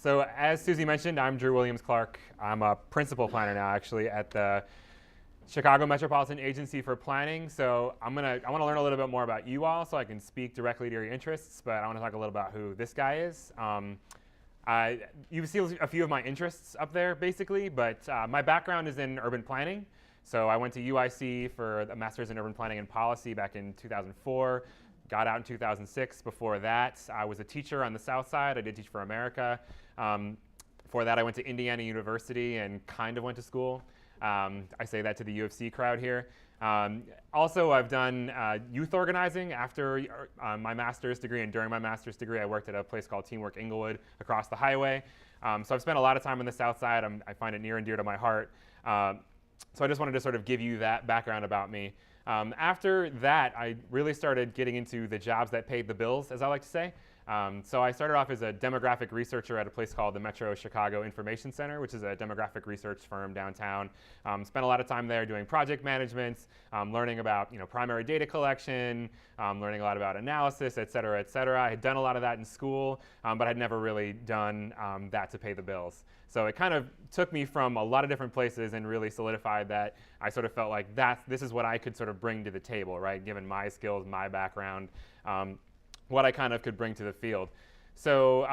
So as Susie mentioned, I'm Drew Williams-Clark. I'm a principal planner now, actually, at the Chicago Metropolitan Agency for Planning. So I want to learn a little bit more about you all so I can speak directly to your interests, but I want to talk a little about who this guy is. You see a few of my interests up there, basically, but my background is in urban planning. So I went to UIC for a master's in urban planning and policy back in 2004, got out in 2006. Before that, I was a teacher on the South Side. I did Teach for America. Before that, I went to Indiana University and kind of went to school. I say that to the U of C crowd here. Also, I've done youth organizing after my master's degree, and during my master's degree, I worked at a place called Teamwork Inglewood across the highway. So I've spent a lot of time on the South Side. I find it near and dear to my heart. So I just wanted to sort of give you that background about me. After that, I really started getting into the jobs that paid the bills, as I like to say. So I started off as a demographic researcher at a place called the Metro Chicago Information Center, which is a demographic research firm downtown. Spent a lot of time there doing project management, learning about primary data collection, learning a lot about analysis, et cetera, et cetera. I had done a lot of that in school, but I'd never really done that to pay the bills. So it kind of took me from a lot of different places and really solidified that I sort of felt like this is what I could sort of bring to the table, right? Given my skills, my background, what I kind of could bring to the field. So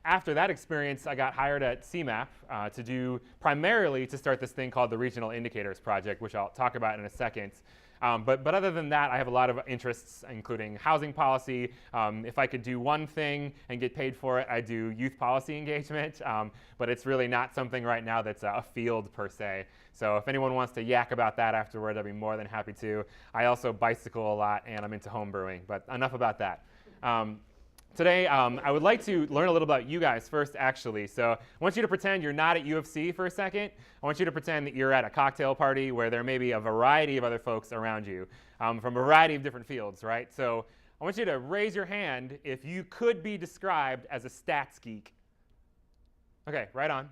after that experience, I got hired at CMAP primarily to start this thing called the Regional Indicators Project, which I'll talk about in a second. But other than that, I have a lot of interests, including housing policy. If I could do one thing and get paid for it, I do youth policy engagement. But it's really not something right now that's a field per se. So if anyone wants to yak about that afterward, I'd be more than happy to. I also bicycle a lot, and I'm into home brewing. But enough about that. Today, I would like to learn a little about you guys first, actually. So I want you to pretend you're not at U of C for a second. I want you to pretend that you're at a cocktail party where there may be a variety of other folks around you from a variety of different fields, right? So I want you to raise your hand if you could be described as a stats geek. OK, right on.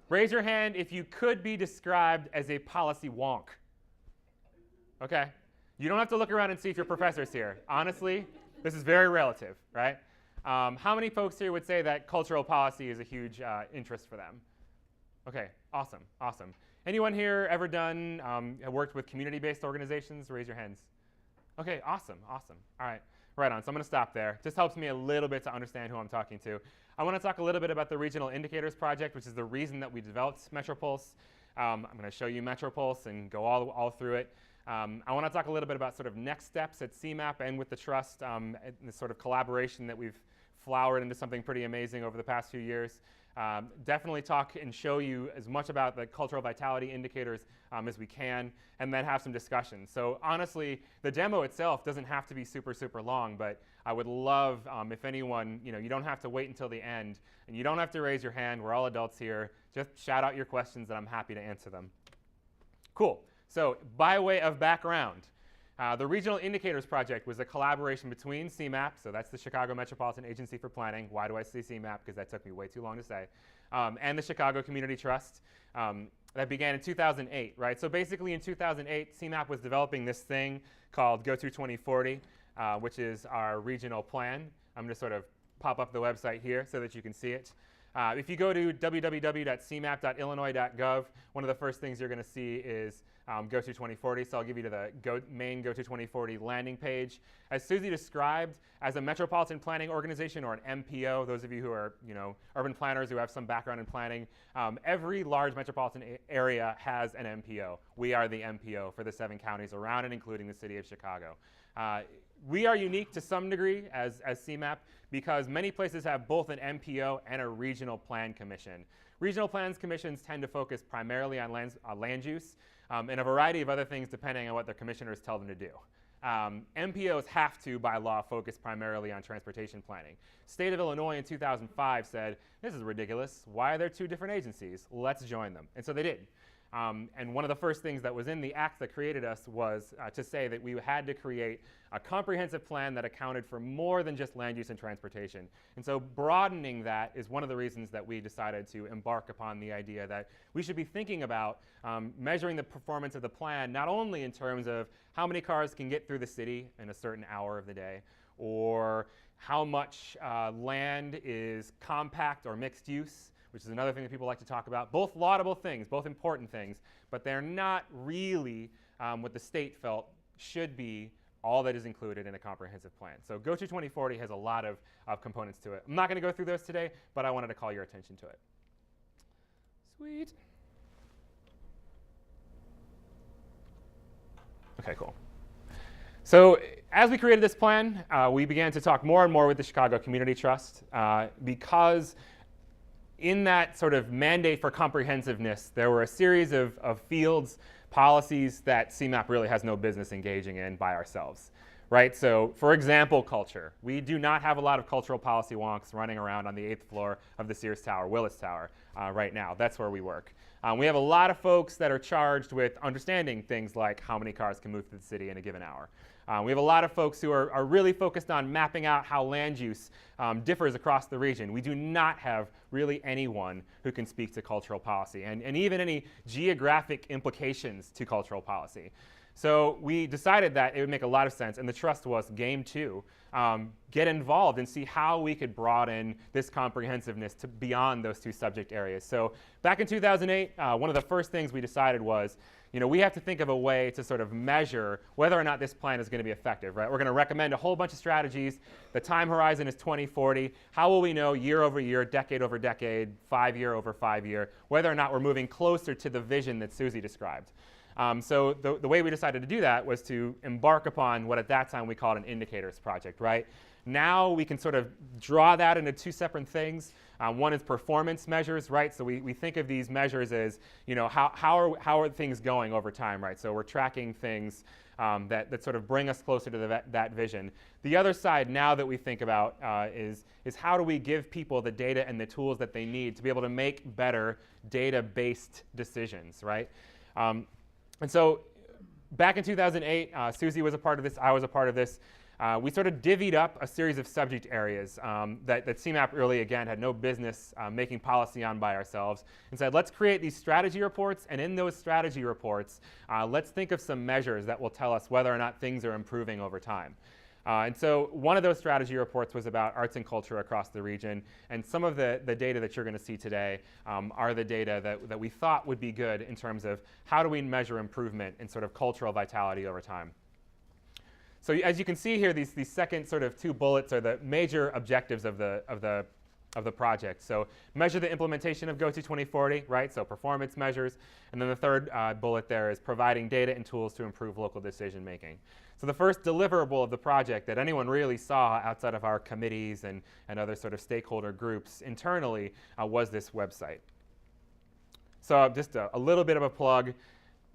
Raise your hand if you could be described as a policy wonk. OK. You don't have to look around and see if your professor's here. Honestly, this is very relative, right? How many folks here would say that cultural policy is a huge interest for them? OK, awesome, awesome. Anyone here ever worked with community-based organizations? Raise your hands. OK, awesome, awesome. All right, right on. So I'm going to stop there. Just helps me a little bit to understand who I'm talking to. I want to talk a little bit about the Regional Indicators Project, which is the reason that we developed MetroPulse. I'm going to show you MetroPulse and go all through it. I want to talk a little bit about sort of next steps at CMAP and with the Trust, and this sort of collaboration that we've flowered into something pretty amazing over the past few years. Definitely talk and show you as much about the cultural vitality indicators as we can, and then have some discussion. So honestly, the demo itself doesn't have to be super, super long, but I would love if anyone, you don't have to wait until the end, and you don't have to raise your hand. We're all adults here. Just shout out your questions, and I'm happy to answer them. Cool. So by way of background, the Regional Indicators Project was a collaboration between CMAP, so that's the Chicago Metropolitan Agency for Planning. Why do I say CMAP? Because that took me way too long to say. And the Chicago Community Trust. That began in 2008, right? So basically in 2008, CMAP was developing this thing called Go to 2040, which is our regional plan. I'm going to sort of pop up the website here so that you can see it. If you go to www.cmap.illinois.gov, one of the first things you're going to see is Go to 2040. So I'll give you to the main Go to 2040 landing page. As Susie described, as a metropolitan planning organization, or an MPO, those of you who are urban planners who have some background in planning, every large metropolitan area has an MPO. We are the MPO for the 7 counties around it, including the city of Chicago. We are unique to some degree as CMAP because many places have both an MPO and a regional plan commission. Regional plans commissions tend to focus primarily on land use and a variety of other things depending on what their commissioners tell them to do. MPOs have to, by law, focus primarily on transportation planning. State of Illinois in 2005 said, this is ridiculous. Why are there 2 different agencies? Let's join them. And so they did. And one of the first things that was in the act that created us was to say that we had to create a comprehensive plan that accounted for more than just land use and transportation. And so broadening that is one of the reasons that we decided to embark upon the idea that we should be thinking about measuring the performance of the plan, not only in terms of how many cars can get through the city in a certain hour of the day, or how much land is compact or mixed use, which is another thing that people like to talk about. Both laudable things, both important things, but they're not really what the state felt should be all that is included in a comprehensive plan. So Go to 2040 has a lot of components to it. I'm not going to go through those today, but I wanted to call your attention to it. Sweet. Okay, cool. So as we created this plan, we began to talk more and more with the Chicago Community Trust because in that sort of mandate for comprehensiveness, there were a series of fields, policies that CMAP really has no business engaging in by ourselves, right? So for example, culture. We do not have a lot of cultural policy wonks running around on the 8th floor of the Sears Tower, Willis Tower, right now. That's where we work. We have a lot of folks that are charged with understanding things like how many cars can move through the city in a given hour. We have a lot of folks who are really focused on mapping out how land use differs across the region. We do not have really anyone who can speak to cultural policy and even any geographic implications to cultural policy. So we decided that it would make a lot of sense, and the trust was game two, get involved and see how we could broaden this comprehensiveness to beyond those two subject areas. So back in 2008, one of the first things we decided was, we have to think of a way to sort of measure whether or not this plan is going to be effective, right? We're going to recommend a whole bunch of strategies. The time horizon is 2040. How will we know year over year, decade over decade, 5 year over 5 year, whether or not we're moving closer to the vision that Susie described? So the way we decided to do that was to embark upon what at that time we called an indicators project, right? Now we can sort of draw that into two separate things. One is performance measures, right? So we think of these measures as, how are things going over time, right? So we're tracking things that sort of bring us closer to that vision. The other side now that we think about is how do we give people the data and the tools that they need to be able to make better data-based decisions, right? And so back in 2008, Susie was a part of this, I was a part of this. We sort of divvied up a series of subject areas that CMAP really, again, had no business making policy on by ourselves, and said, let's create these strategy reports, and in those strategy reports, let's think of some measures that will tell us whether or not things are improving over time. And so one of those strategy reports was about arts and culture across the region, and some of the data that you're going to see today are the data that we thought would be good in terms of how do we measure improvement in sort of cultural vitality over time. So as you can see here, these second sort of two bullets are the major objectives of the project. So measure the implementation of Go to 2040, right? So performance measures. And then the third bullet there is providing data and tools to improve local decision making. So the first deliverable of the project that anyone really saw outside of our committees and other sort of stakeholder groups internally was this website. So just a little bit of a plug.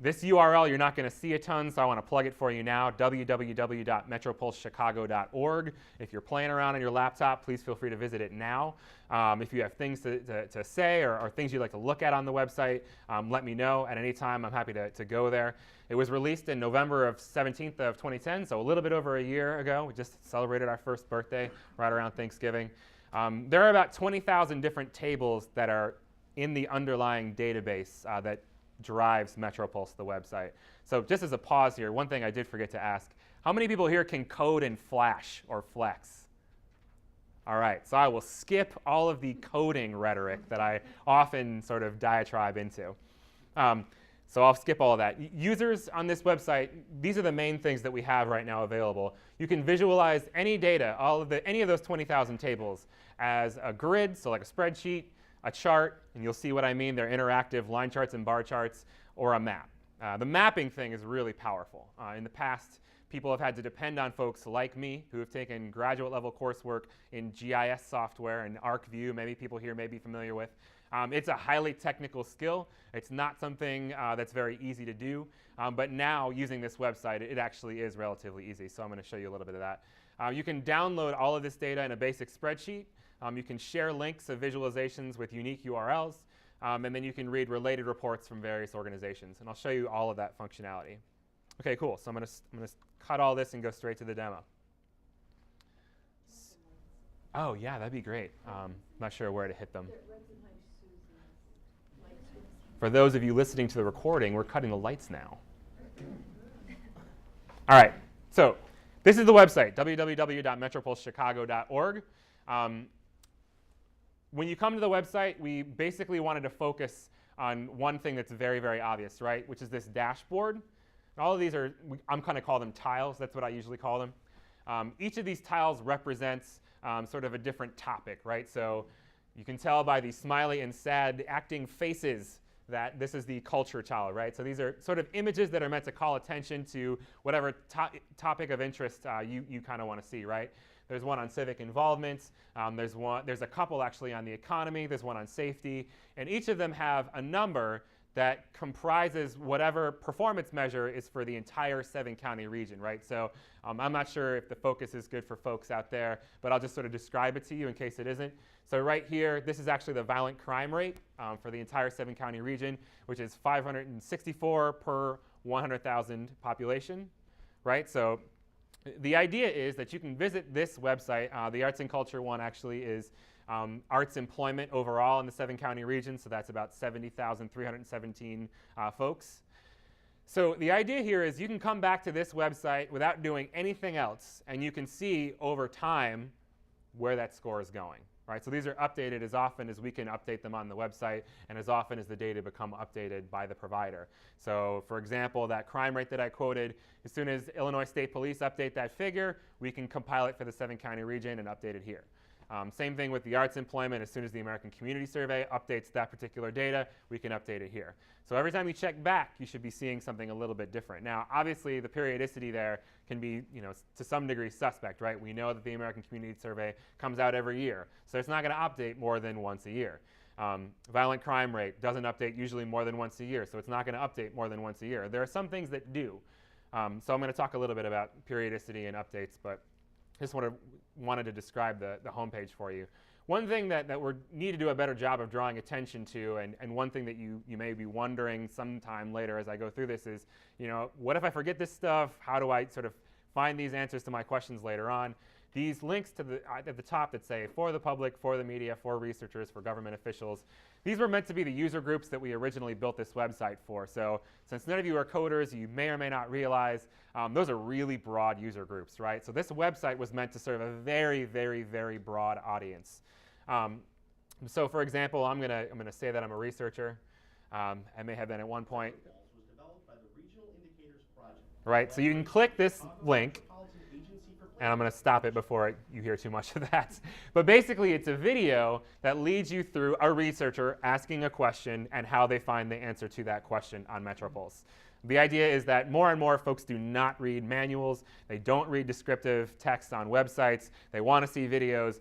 This URL you're not going to see a ton, so I want to plug it for you now, www.metropulsechicago.org. If you're playing around on your laptop, please feel free to visit it now. If you have things to say or things you'd like to look at on the website, let me know at any time. I'm happy to go there. It was released in November of 17th of 2010, so a little bit over a year ago. We just celebrated our first birthday right around Thanksgiving. There are about 20,000 different tables that are in the underlying database that drives MetroPulse, the website. So just as a pause here, one thing I did forget to ask, how many people here can code in Flash or Flex? All right, so I will skip all of the coding rhetoric that I often sort of diatribe into. So I'll skip all of that. Users on this website, these are the main things that we have right now available. You can visualize any data, any of those 20,000 tables as a grid, so like a spreadsheet, a chart, and you'll see what I mean. They're interactive line charts and bar charts, or a map. The mapping thing is really powerful. In the past, people have had to depend on folks like me who have taken graduate level coursework in GIS software and ArcView, maybe people here may be familiar with. It's a highly technical skill. It's not something that's very easy to do, but now using this website, it actually is relatively easy, so I'm going to show you a little bit of that. You can download all of this data in a basic spreadsheet. You can share links of visualizations with unique URLs, and then you can read related reports from various organizations. And I'll show you all of that functionality. OK, cool. So I'm going to cut all this and go straight to the demo. Oh, yeah, that'd be great. Not sure where to hit them. For those of you listening to the recording, we're cutting the lights now. All right. So This is the website, www.metropulsechicago.org. When you come to the website, we basically wanted to focus on one thing that's very, very obvious, right, which is this dashboard. And all of these are, I'm kind of call them tiles. That's what I usually call them. Each of these tiles represents sort of a different topic, right? So you can tell by the smiley and sad acting faces that this is the culture tile, right? So these are sort of images that are meant to call attention to whatever topic of interest you kind of want to see, right? There's one on civic involvement. There's a couple actually on the economy. There's one on safety. And each of them have a number that comprises whatever performance measure is for the entire 7-county region, right? So I'm not sure if the focus is good for folks out there, but I'll just sort of describe it to you in case it isn't. So right here, this is actually the violent crime rate for the entire 7-county region, which is 564 per 100,000 population, right? So the idea is that you can visit this website. The arts and culture one actually is arts employment overall in the 7-county region, so that's about 70,317 folks. So the idea here is you can come back to this website without doing anything else, and you can see over time where that score is going. Right? So these are updated as often as we can update them on the website and as often as the data become updated by the provider. So for example, that crime rate that I quoted, as soon as Illinois State Police update that figure, we can compile it for the 7-county region and update it here. Same thing with the arts employment. As soon as the American Community Survey updates that particular data, we can update it here. So every time you check back, you should be seeing something a little bit different. Now, obviously, the periodicity there can be, to some degree suspect, right? We know that the American Community Survey comes out every year, so it's not going to update more than once a year. Violent crime rate doesn't update usually more than once a year, so it's not going to update more than once a year. There are some things that do. So I'm going to talk a little bit about periodicity and updates, but just wanted to describe the homepage for you. One thing that we need to do a better job of drawing attention to, and one thing that you may be wondering sometime later as I go through this is, what if I forget this stuff? How do I sort of find these answers to my questions later on? These links at the top that say for the public, for the media, for researchers, for government officials, these were meant to be the user groups that we originally built this website for. So since none of you are coders, you may or may not realize those are really broad user groups, right? So this website was meant to serve a very, very, very broad audience. So for example, I'm gonna say that I'm a researcher. I may have been at one point. Was developed by the Regional Indicators Project. Right, so you can click this link. And I'm going to stop it before you hear too much of that. But basically, it's a video that leads you through a researcher asking a question and how they find the answer to that question on MetroPulse. The idea is that more and more folks do not read manuals. They don't read descriptive text on websites. They want to see videos.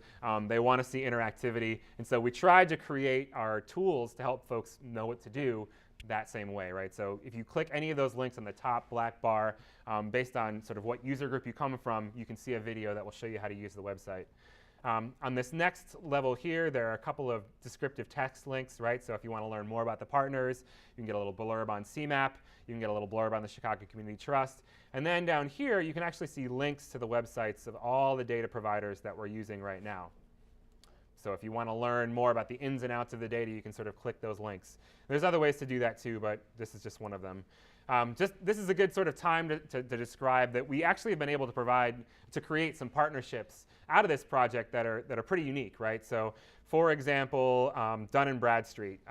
They want to see interactivity. And so we tried to create our tools to help folks know what to do that same way, right? So if you click any of those links on the top black bar, based on sort of what user group you come from, you can see a video that will show you how to use the website. On this next level here, there are a couple of descriptive text links, right? So if you want to learn more about the partners, you can get a little blurb on CMAP. You can get a little blurb on the Chicago Community Trust. And then down here, you can actually see links to the websites of all the data providers that we're using right now. So if you want to learn more about the ins and outs of the data, you can sort of click those links. There's other ways to do that too, but this is just one of them. This is a good sort of time to describe that we actually have been able to create some partnerships out of this project that are pretty unique, right? So for example, Dun & Bradstreet.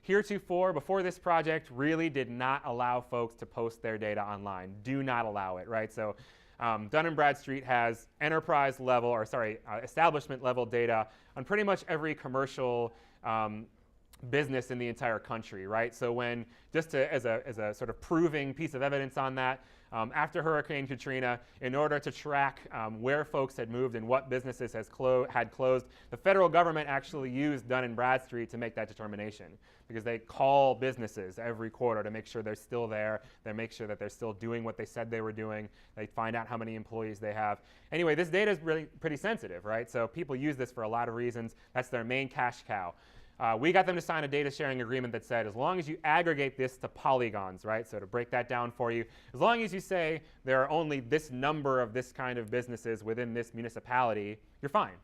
Heretofore, before this project, really did not allow folks to post their data online. Do not allow it, right? So Dun & Bradstreet has establishment level data on pretty much every commercial business in the entire country, right? So as a sort of proving piece of evidence on that, after Hurricane Katrina, in order to track where folks had moved and what businesses had closed, the federal government actually used Dun & Bradstreet to make that determination, because they call businesses every quarter to make sure they're still there, they make sure that they're still doing what they said they were doing, they find out how many employees they have. Anyway, this data is really pretty sensitive, right? So people use this for a lot of reasons. That's their main cash cow. We got them to sign a data sharing agreement that said, as long as you aggregate this to polygons, right? So to break that down for you, as long as you say there are only this number of this kind of businesses within this municipality, you're fine.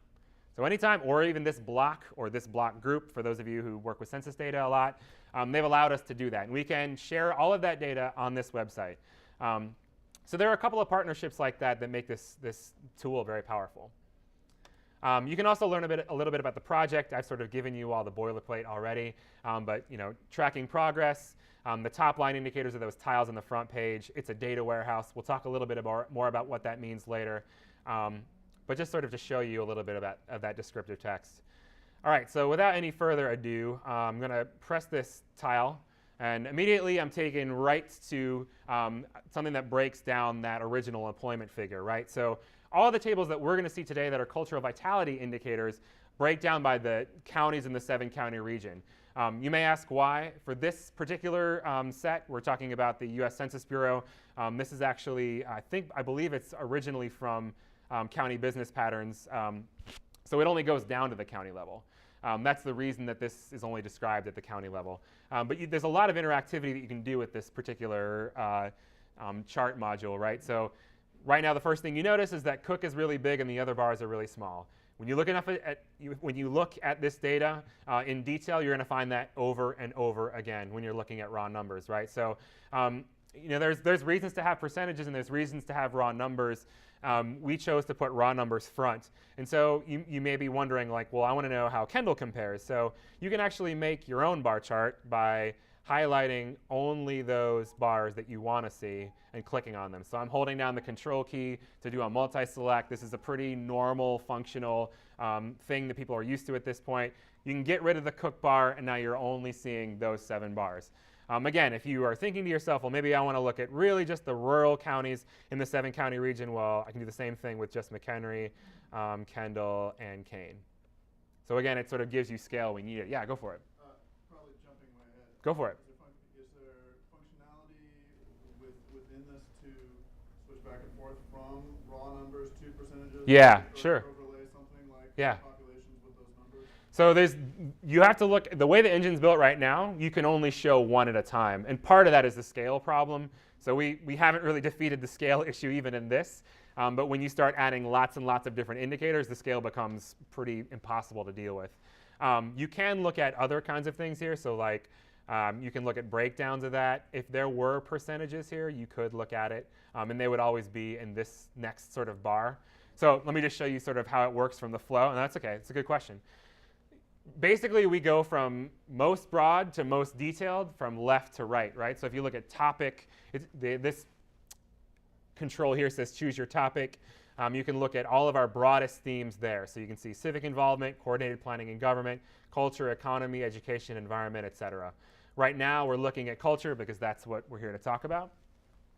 So anytime, or even this block or this block group, for those of you who work with census data a lot, they've allowed us to do that. And we can share all of that data on this website. So there are a couple of partnerships like that make this tool very powerful. You can also learn a little bit about the project. I've sort of given you all the boilerplate already, but tracking progress. The top line indicators are those tiles on the front page. It's a data warehouse. We'll talk a little bit more about what that means later, but just sort of to show you a little bit of that descriptive text. All right, so without any further ado, I'm going to press this tile, and immediately I'm taken right to something that breaks down that original employment figure, right? So all the tables that we're going to see today that are cultural vitality indicators break down by the counties in the 7-county region. You may ask why. For this particular set, we're talking about the U.S. Census Bureau. This is actually, I believe it's originally from county business patterns. So it only goes down to the county level. That's the reason that this is only described at the county level. But there's a lot of interactivity that you can do with this particular chart module, right? So right now, the first thing you notice is that Cook is really big and the other bars are really small. When you look at this data in detail, you're going to find that over and over again when you're looking at raw numbers, right? So there's reasons to have percentages and there's reasons to have raw numbers. We chose to put raw numbers front. And so you may be wondering, like, well, I want to know how Kendall compares. So you can actually make your own bar chart by highlighting only those bars that you want to see and clicking on them. So I'm holding down the control key to do a multi-select. This is a pretty normal functional thing that people are used to at this point. You can get rid of the Cook bar, and now you're only seeing those 7 bars. Again, if you are thinking to yourself, well, maybe I want to look at really just the rural counties in the 7-county region, well, I can do the same thing with just McHenry, Kendall, and Kane. So again, it sort of gives you scale when you need it. Yeah, go for it. Probably jumping way ahead. Go for it. Is there functionality within this to switch back and forth from raw numbers to percentages? Yeah, or sure. Overlay something like Yeah. populations with those numbers? So you have to look, the way the engine's built right now, you can only show one at a time. And part of that is the scale problem. So we haven't really defeated the scale issue even in this. But when you start adding lots and lots of different indicators, the scale becomes pretty impossible to deal with. You can look at other kinds of things here. So like you can look at breakdowns of that. If there were percentages here, you could look at it. And they would always be in this next sort of bar. So let me just show you sort of how it works from the flow. And that's OK. It's a good question. Basically, we go from most broad to most detailed from left to right, right? So if you look at topic, this control here says choose your topic. You can look at all of our broadest themes there. So you can see civic involvement, coordinated planning and government, culture, economy, education, environment, et cetera. Right now, we're looking at culture because that's what we're here to talk about.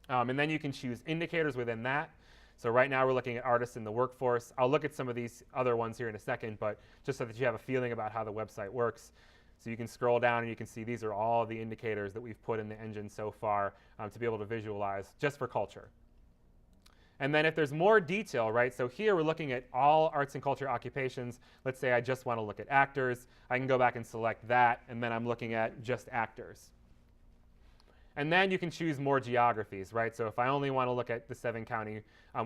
And then you can choose indicators within that. So right now, we're looking at artists in the workforce. I'll look at some of these other ones here in a second, but just so that you have a feeling about how the website works. So you can scroll down and you can see these are all the indicators that we've put in the engine so far to be able to visualize just for culture. And then if there's more detail, right, so here we're looking at all arts and culture occupations. Let's say I just want to look at actors. I can go back and select that, and then I'm looking at just actors. And then you can choose more geographies, right? So if I only want to look at the 7-county,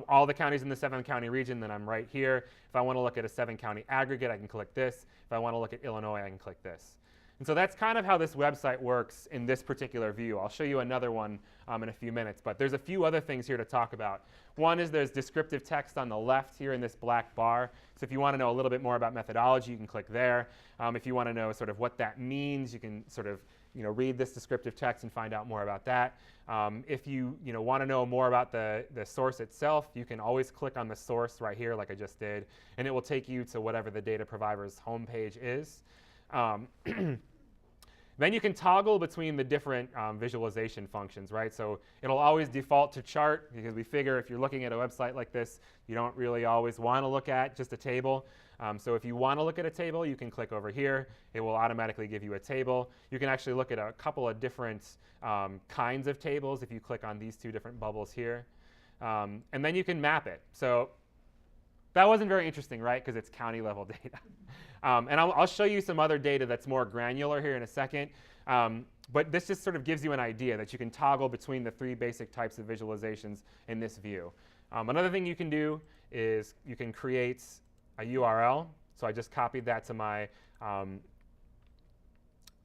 all the counties in the 7-county region, then I'm right here. If I want to look at a 7-county aggregate, I can click this. If I want to look at Illinois, I can click this. And so that's kind of how this website works in this particular view. I'll show you another one in a few minutes, but there's a few other things here to talk about. One is there's descriptive text on the left here in this black bar. So if you want to know a little bit more about methodology, you can click there. If you want to know sort of what that means, you can sort of read this descriptive text and find out more about that. If you want to know more about the source itself, you can always click on the source right here like I just did, and it will take you to whatever the data provider's homepage is. Then you can toggle between the different visualization functions, right? So it'll always default to chart because we figure if you're looking at a website like this, you don't really always want to look at just a table. So if you want to look at a table, you can click over here. It will automatically give you a table. You can actually look at a couple of different kinds of tables if you click on these 2 different bubbles here. And then you can map it. So that wasn't very interesting, right? Because it's county level data. And I'll show you some other data that's more granular here in a second. But this just sort of gives you an idea that you can toggle between the 3 basic types of visualizations in this view. Another thing you can do is you can create a URL. So I just copied that to my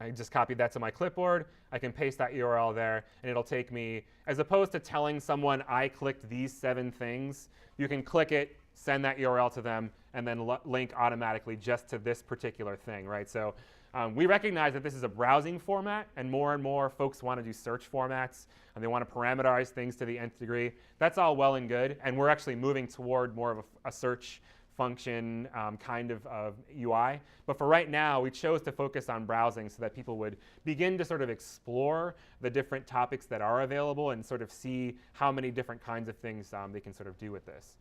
I just copied that to my clipboard. I can paste that URL there, and it'll take me, as opposed to telling someone I clicked these 7 things, you can click it, send that URL to them, and then link automatically just to this particular thing, right? So we recognize that this is a browsing format, and more folks want to do search formats, and they want to parameterize things to the nth degree. That's all well and good, and we're actually moving toward more of a search function kind of UI. But for right now, we chose to focus on browsing so that people would begin to sort of explore the different topics that are available and sort of see how many different kinds of things they can sort of do with this.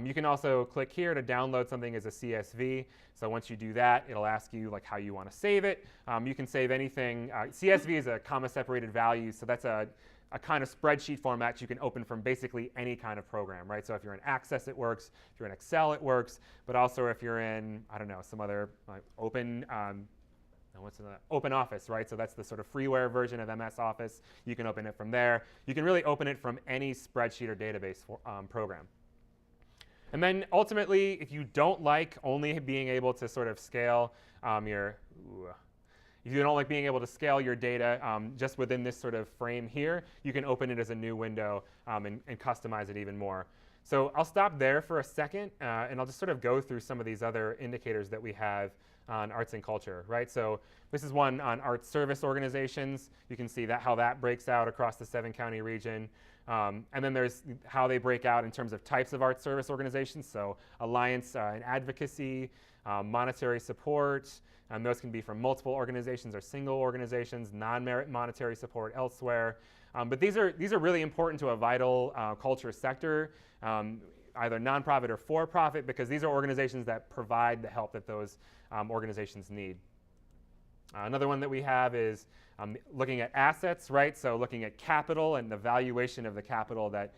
You can also click here to download something as a CSV. So once you do that, it'll ask you like how you want to save it. You can save anything. CSV is a comma-separated value, so that's a kind of spreadsheet format you can open from basically any kind of program, right? So if you're in Access, it works. If you're in Excel, it works. But also if you're in, I don't know, some other Open Office, right? So that's the sort of freeware version of MS Office. You can open it from there. You can really open it from any spreadsheet or database program. And then ultimately, if you don't like only being able to sort of scale if you don't like being able to scale your data just within this sort of frame here, you can open it as a new window and customize it even more. So I'll stop there for a second, and I'll just sort of go through some of these other indicators that we have on arts and culture, right? So this is one on arts service organizations. You can see how that breaks out across the 7-county region. And then there's how they break out in terms of types of arts service organizations. So alliance and advocacy, monetary support, and those can be from multiple organizations or single organizations, non-merit monetary support elsewhere. But these are really important to a vital culture sector, either nonprofit or for-profit, because these are organizations that provide the help that those organizations need. Another one that we have is looking at assets, right? So looking at capital and the valuation of the capital that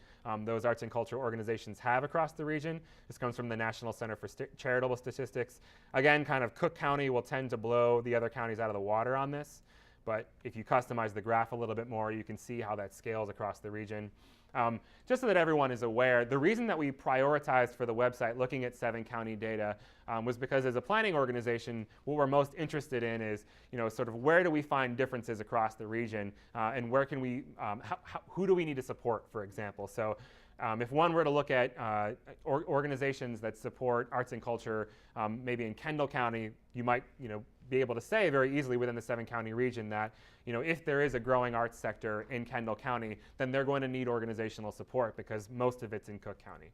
those arts and culture organizations have across the region. This comes from the National Center for Charitable Statistics. Again, kind of Cook County will tend to blow the other counties out of the water on this. But if you customize the graph a little bit more, you can see how that scales across the region. Just so that everyone is aware, the reason that we prioritized for the website looking at 7-county data was because as a planning organization, what we're most interested in is, sort of where do we find differences across the region, and where can we, who do we need to support, for example. So if one were to look at organizations that support arts and culture, maybe in Kendall County, you might, be able to say very easily within the 7-county region that, if there is a growing arts sector in Kendall County, then they're going to need organizational support because most of it's in Cook County.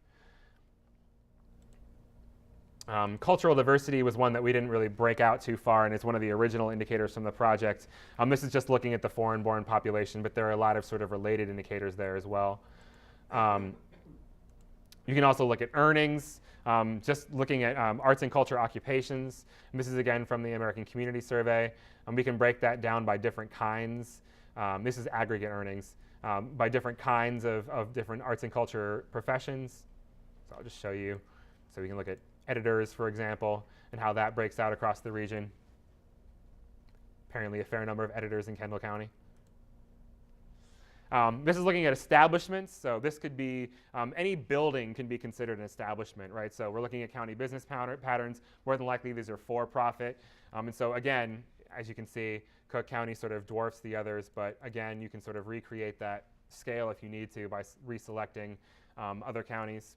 Cultural diversity was one that we didn't really break out too far, and it's one of the original indicators from the project. This is just looking at the foreign-born population, but there are a lot of sort of related indicators there as well. You can also look at earnings, just looking at arts and culture occupations. And this is again from the American Community Survey. We can break that down by different kinds. This is aggregate earnings by different kinds of different arts and culture professions. So I'll just show you. So we can look at editors, for example, and how that breaks out across the region. Apparently a fair number of editors in Kendall County. This is looking at establishments. So this could be, any building can be considered an establishment, right? So we're looking at county business patterns. More than likely, these are for-profit. And so again, as you can see, Cook County sort of dwarfs the others. But again, you can sort of recreate that scale if you need to by reselecting other counties.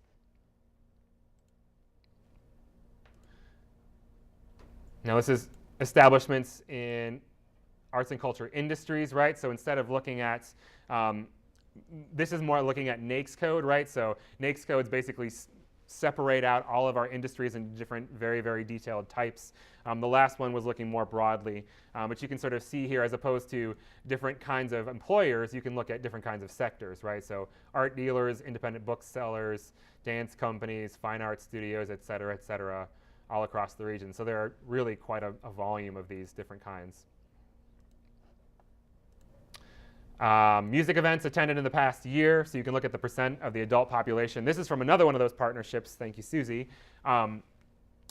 Now this is establishments in arts and culture industries, right? So instead of looking at, this is more looking at NAICS code, right? So NAICS codes basically separate out all of our industries in different very, very detailed types. The last one was looking more broadly, but you can sort of see here, as opposed to different kinds of employers, you can look at different kinds of sectors, right? So art dealers, independent booksellers, dance companies, fine art studios, et cetera, all across the region. So there are really quite a volume of these different kinds. Music events attended in the past year, so you can look at the percent of the adult population. This is from another one of those partnerships, thank you, Susie.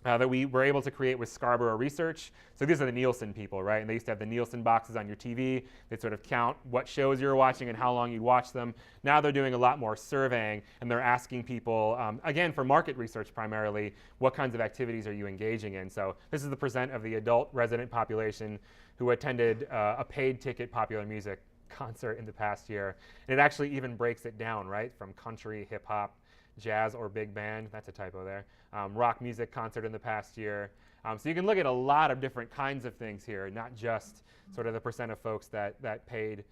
that we were able to create with Scarborough Research. So these are the Nielsen people, right? And they used to have the Nielsen boxes on your TV. They'd sort of count what shows you were watching and how long you'd watch them. Now they're doing a lot more surveying, and they're asking people, again, for market research primarily, what kinds of activities are you engaging in? So this is the percent of the adult resident population who attended a paid ticket popular music concert in the past year. And it actually even breaks it down, right? From country, hip hop, jazz or big band, that's a typo there, rock music concert in the past year. So you can look at a lot of different kinds of things here, not just sort of the percent of folks that paid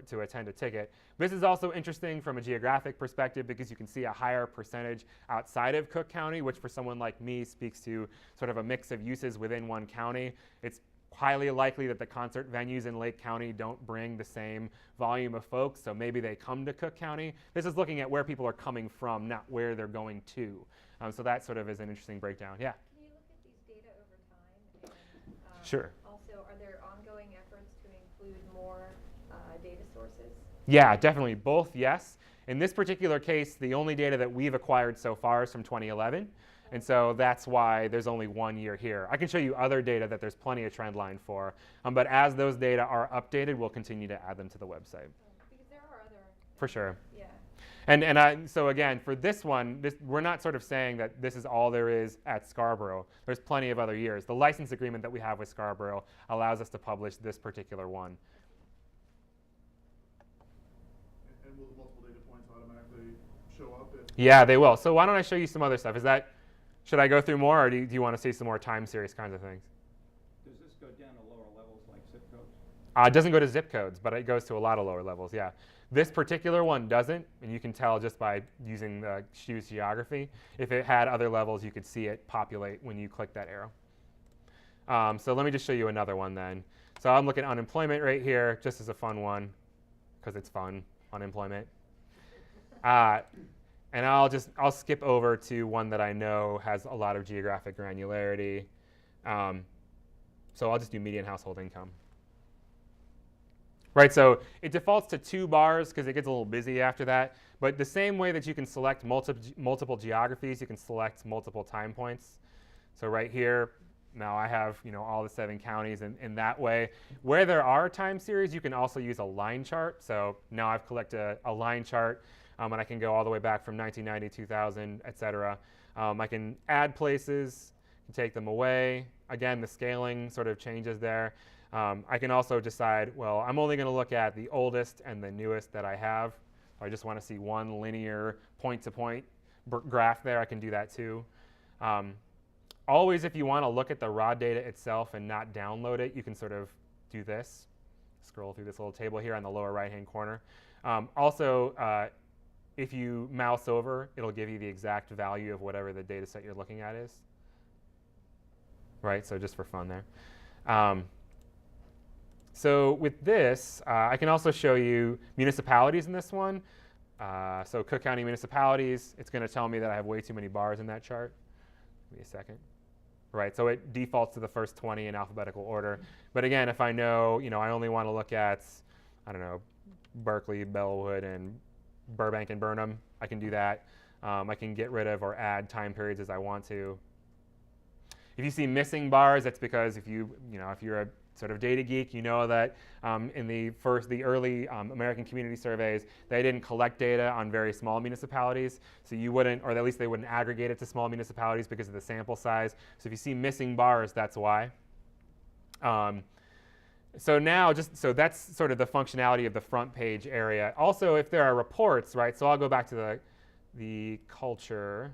to attend a ticket. This is also interesting from a geographic perspective because you can see a higher percentage outside of Cook County, which for someone like me speaks to sort of a mix of uses within one county. It's highly likely that the concert venues in Lake County don't bring the same volume of folks, so maybe they come to Cook County. This is looking at where people are coming from, not where they're going to. So that sort of is an interesting breakdown. Yeah? Can you look at these data over time? And, Sure. Also, are there ongoing efforts to include more data sources? Yeah, definitely. Both, yes. In this particular case, the only data that we've acquired so far is from 2011. And so that's why there's only 1 year here. I can show you other data that there's plenty of trend line for. But as those data are updated, we'll continue to add them to the website. Because there are other. For sure. Yeah. And so again, for this one, we're not sort of saying that this is all there is at Scarborough. There's plenty of other years. The license agreement that we have with Scarborough allows us to publish this particular one. And will the multiple data points automatically show up? Yeah, they will. So why don't I show you some other stuff? Should I go through more, or do you want to see some more time series kinds of things? Does this go down to lower levels like zip codes? It doesn't go to zip codes, but it goes to a lot of lower levels, yeah. This particular one doesn't, and you can tell just by using the shoes geography. If it had other levels, you could see it populate when you click that arrow. So let me just show you another one then. So I'm looking at unemployment rate here, just as a fun one, because it's fun, unemployment. And I'll skip over to one that I know has a lot of geographic granularity. So I'll just do median household income. Right, so it defaults to 2 bars because it gets a little busy after that. But the same way that you can select multiple geographies, you can select multiple time points. So right here, now I have all the 7 counties in that way. Where there are time series, you can also use a line chart. So now I've collected a line chart. And I can go all the way back from 1990, 2000, et cetera. I can add places, take them away. Again, the scaling sort of changes there. I can also decide, well, I'm only going to look at the oldest and the newest that I have. I just want to see one linear point-to-point graph there. I can do that too. Always, if you want to look at the raw data itself and not download it, you can sort of do this. Scroll through this little table here on the lower right-hand corner. Also, if you mouse over, it'll give you the exact value of whatever the data set you're looking at is. Right, so just for fun there. So with this, I can also show you municipalities in this one. So Cook County municipalities, it's going to tell me that I have way too many bars in that chart. Give me a second. Right, so it defaults to the first 20 in alphabetical order. But again, if I know, I only want to look at, I don't know, Berkeley, Bellwood, and Burbank and Burnham, I can do that. I can get rid of or add time periods as I want to. If you see missing bars, that's because if you're a sort of data geek, you know that in the early American community surveys, they didn't collect data on very small municipalities, so you wouldn't, or at least they wouldn't aggregate it to small municipalities because of the sample size. So if you see missing bars, that's why. So now, so that's sort of the functionality of the front page area. Also, if there are reports, right? So I'll go back to the culture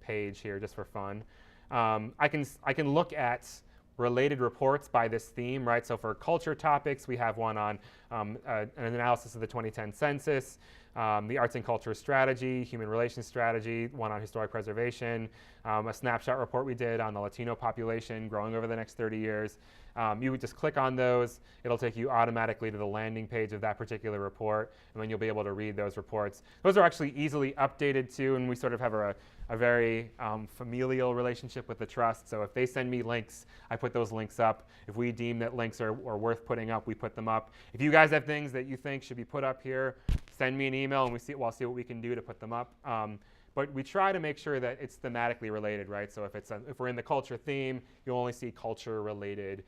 page here just for fun. I can look at related reports by this theme, right? So for culture topics, we have one on an analysis of the 2010 census, the arts and culture strategy, human relations strategy, one on historic preservation, a snapshot report we did on the Latino population growing over the next 30 years. You would just click on those. It'll take you automatically to the landing page of that particular report, and then you'll be able to read those reports. Those are actually easily updated too, and we sort of have a very familial relationship with the trust. So if they send me links, I put those links up. If we deem that links are worth putting up, we put them up. If you guys have things that you think should be put up here, send me an email, and we'll see what we can do to put them up. but we try to make sure that it's thematically related, right? So if we're in the culture theme, you'll only see culture-related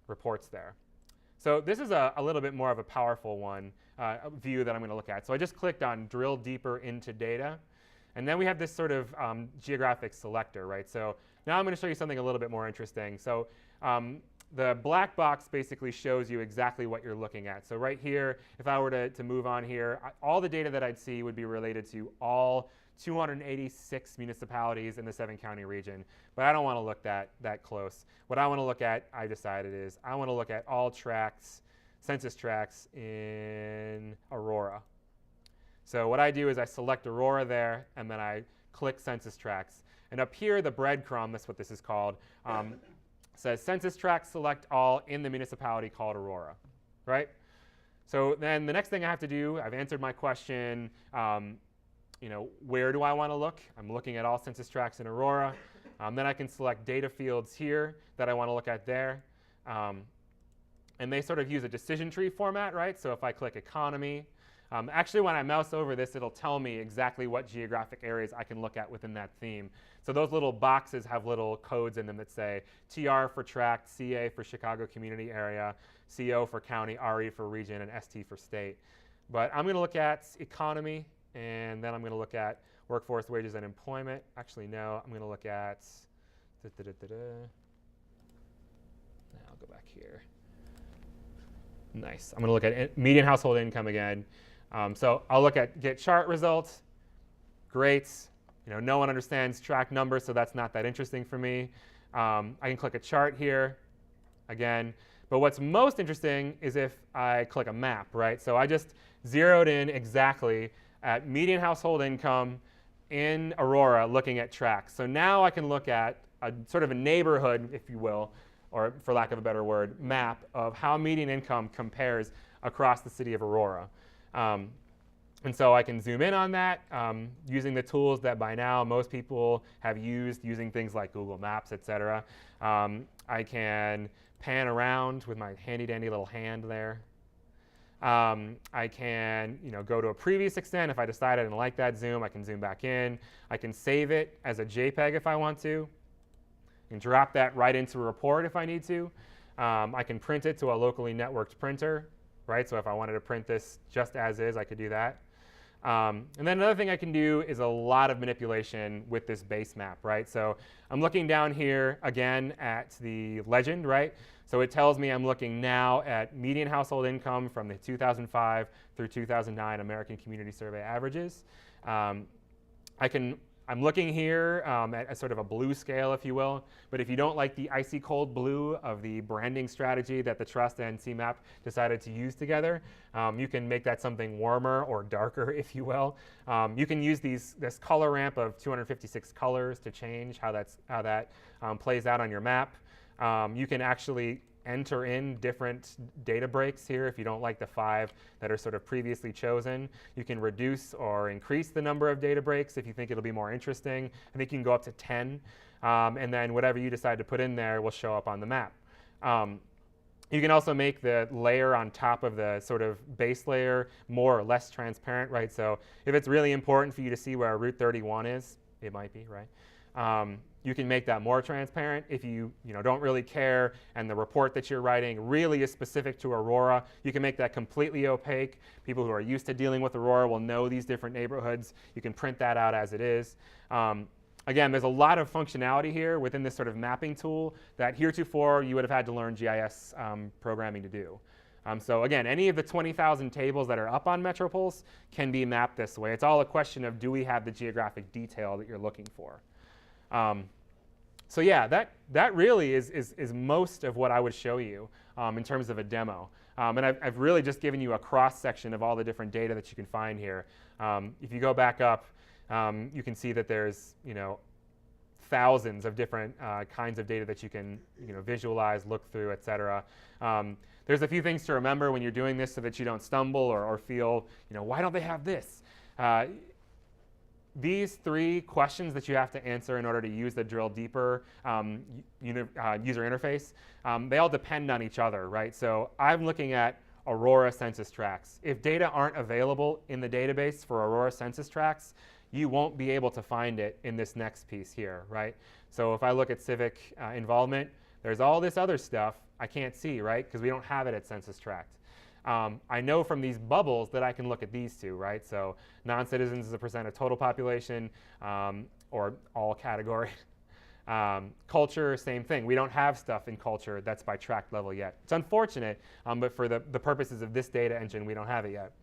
reports there. So this is a little bit more of a powerful one, view that I'm going to look at. So I just clicked on drill deeper into data. And then we have this sort of geographic selector, right? So now I'm going to show you something a little bit more interesting. So the black box basically shows you exactly what you're looking at. So right here, if I were to move on here, all the data that I'd see would be related to all 286 municipalities in the 7-county region. But I don't want to look that close. What I want to look at, I decided, is I want to look at all tracts, census tracts in Aurora. So what I do is I select Aurora there, and then I click census tracts. And up here, the breadcrumb, that's what this is called, says census tracts select all in the municipality called Aurora, right? So then the next thing I have to do, I've answered my question, where do I want to look? I'm looking at all census tracts in Aurora. Then I can select data fields here that I want to look at there. And they sort of use a decision tree format, right? So if I click economy, actually when I mouse over this, it'll tell me exactly what geographic areas I can look at within that theme. So those little boxes have little codes in them that say TR for tract, CA for Chicago community area, CO for county, RE for region, and ST for state. But I'm going to look at economy, and then I'm going to look at workforce, wages, and employment. Actually, no, I'm going to look at, now I'll go back here. Nice. I'm going to look at median household income again. So I'll look at get chart results. Great. No one understands tract numbers, so that's not that interesting for me. I can click a chart here again. But what's most interesting is if I click a map, right? So I just zeroed in exactly at median household income in Aurora looking at tracts. So now I can look at a sort of a neighborhood, if you will, or for lack of a better word, map of how median income compares across the city of Aurora. And so I can zoom in on that using the tools that by now most people have used, using things like Google Maps, et cetera. I can pan around with my handy-dandy little hand there. I can go to a previous extent. If I decide I didn't like that zoom, I can zoom back in. I can save it as a JPEG if I want to. I can drop that right into a report if I need to. I can print it to a locally networked printer, right? So if I wanted to print this just as is, I could do that. And then another thing I can do is a lot of manipulation with this base map, right? So I'm looking down here again at the legend, right? So it tells me I'm looking now at median household income from the 2005 through 2009 American Community Survey averages. I'm looking here at sort of a blue scale, if you will. But if you don't like the icy cold blue of the branding strategy that the Trust and CMAP decided to use together, you can make that something warmer or darker, if you will. You can use this color ramp of 256 colors to change how that plays out on your map. You can actually enter in different data breaks here if you don't like the 5 that are sort of previously chosen. You can reduce or increase the number of data breaks if you think it'll be more interesting. I think you can go up to 10. And then whatever you decide to put in there will show up on the map. You can also make the layer on top of the sort of base layer more or less transparent, right? So if it's really important for you to see where Route 31 is, it might be, right? You can make that more transparent. If you don't really care and the report that you're writing really is specific to Aurora, you can make that completely opaque. People who are used to dealing with Aurora will know these different neighborhoods. You can print that out as it is. Again, there's a lot of functionality here within this sort of mapping tool that heretofore you would have had to learn GIS programming to do. So again, any of the 20,000 tables that are up on MetroPulse can be mapped this way. It's all a question of, do we have the geographic detail that you're looking for? So yeah, that really is most of what I would show you in terms of a demo. And I've really just given you a cross-section of all the different data that you can find here. If you go back up, you can see that there's thousands of different kinds of data that you can visualize, look through, et cetera. There's a few things to remember when you're doing this so that you don't stumble or feel, why don't they have this? These 3 questions that you have to answer in order to use the drill deeper user interface, they all depend on each other, right? So I'm looking at Aurora census tracts. If data aren't available in the database for Aurora census tracts, you won't be able to find it in this next piece here, right? So if I look at civic involvement, there's all this other stuff I can't see, right? Because we don't have it at census tract. I know from these bubbles that I can look at these two, right? So non-citizens as a percent of total population, or all category. Culture, same thing. We don't have stuff in culture that's by tract level yet. It's unfortunate, but for the purposes of this data engine, we don't have it yet.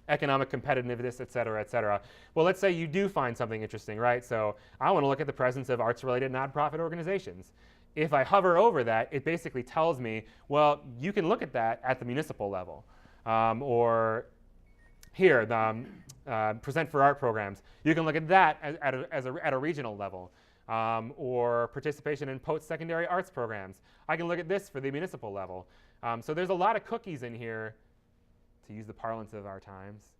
Economic competitiveness, et cetera, et cetera. Well, let's say you do find something interesting, right? So I want to look at the presence of arts-related nonprofit organizations. If I hover over that, it basically tells me, well, you can look at that at the municipal level. Or here, the Present for Art programs. You can look at that at a regional level. Or participation in post-secondary arts programs. I can look at this for the municipal level. So there's a lot of cookies in here, to use the parlance of our times,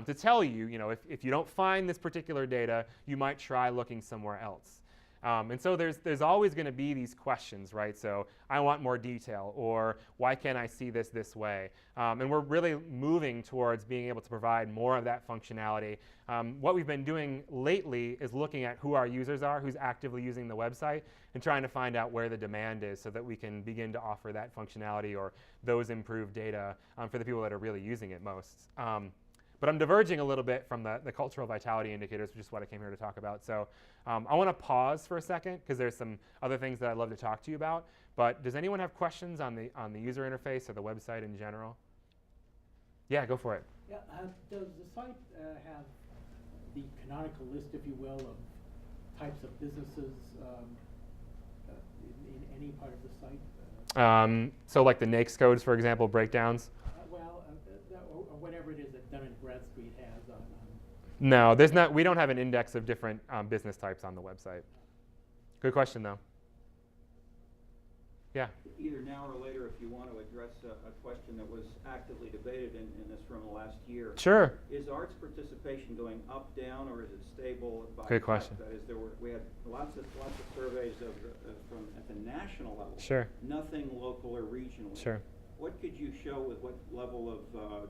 to tell you, if you don't find this particular data, you might try looking somewhere else. And so there's always going to be these questions, right? So I want more detail, or why can't I see this way? And we're really moving towards being able to provide more of that functionality. What we've been doing lately is looking at who our users are, who's actively using the website, and trying to find out where the demand is so that we can begin to offer that functionality or those improved data for the people that are really using it most. But I'm diverging a little bit from the cultural vitality indicators, which is what I came here to talk about. So I want to pause for a second because there's some other things that I'd love to talk to you about. But does anyone have questions on the user interface or the website in general? Yeah, go for it. Yeah, does the site have the canonical list, if you will, of types of businesses in any part of the site? So like the NAICS codes, for example, breakdowns? Or whatever it is that Dun & Bradstreet has on. No, there's not. We don't have an index of different business types on the website. Good question, though. Yeah. Either now or later, if you want to address a question that was actively debated in this room last year. Sure. Is arts participation going up, down, or is it stable? Good question. That is, we had lots of surveys from at the national level. Sure. Nothing local or regional. Sure. What could you show with what level of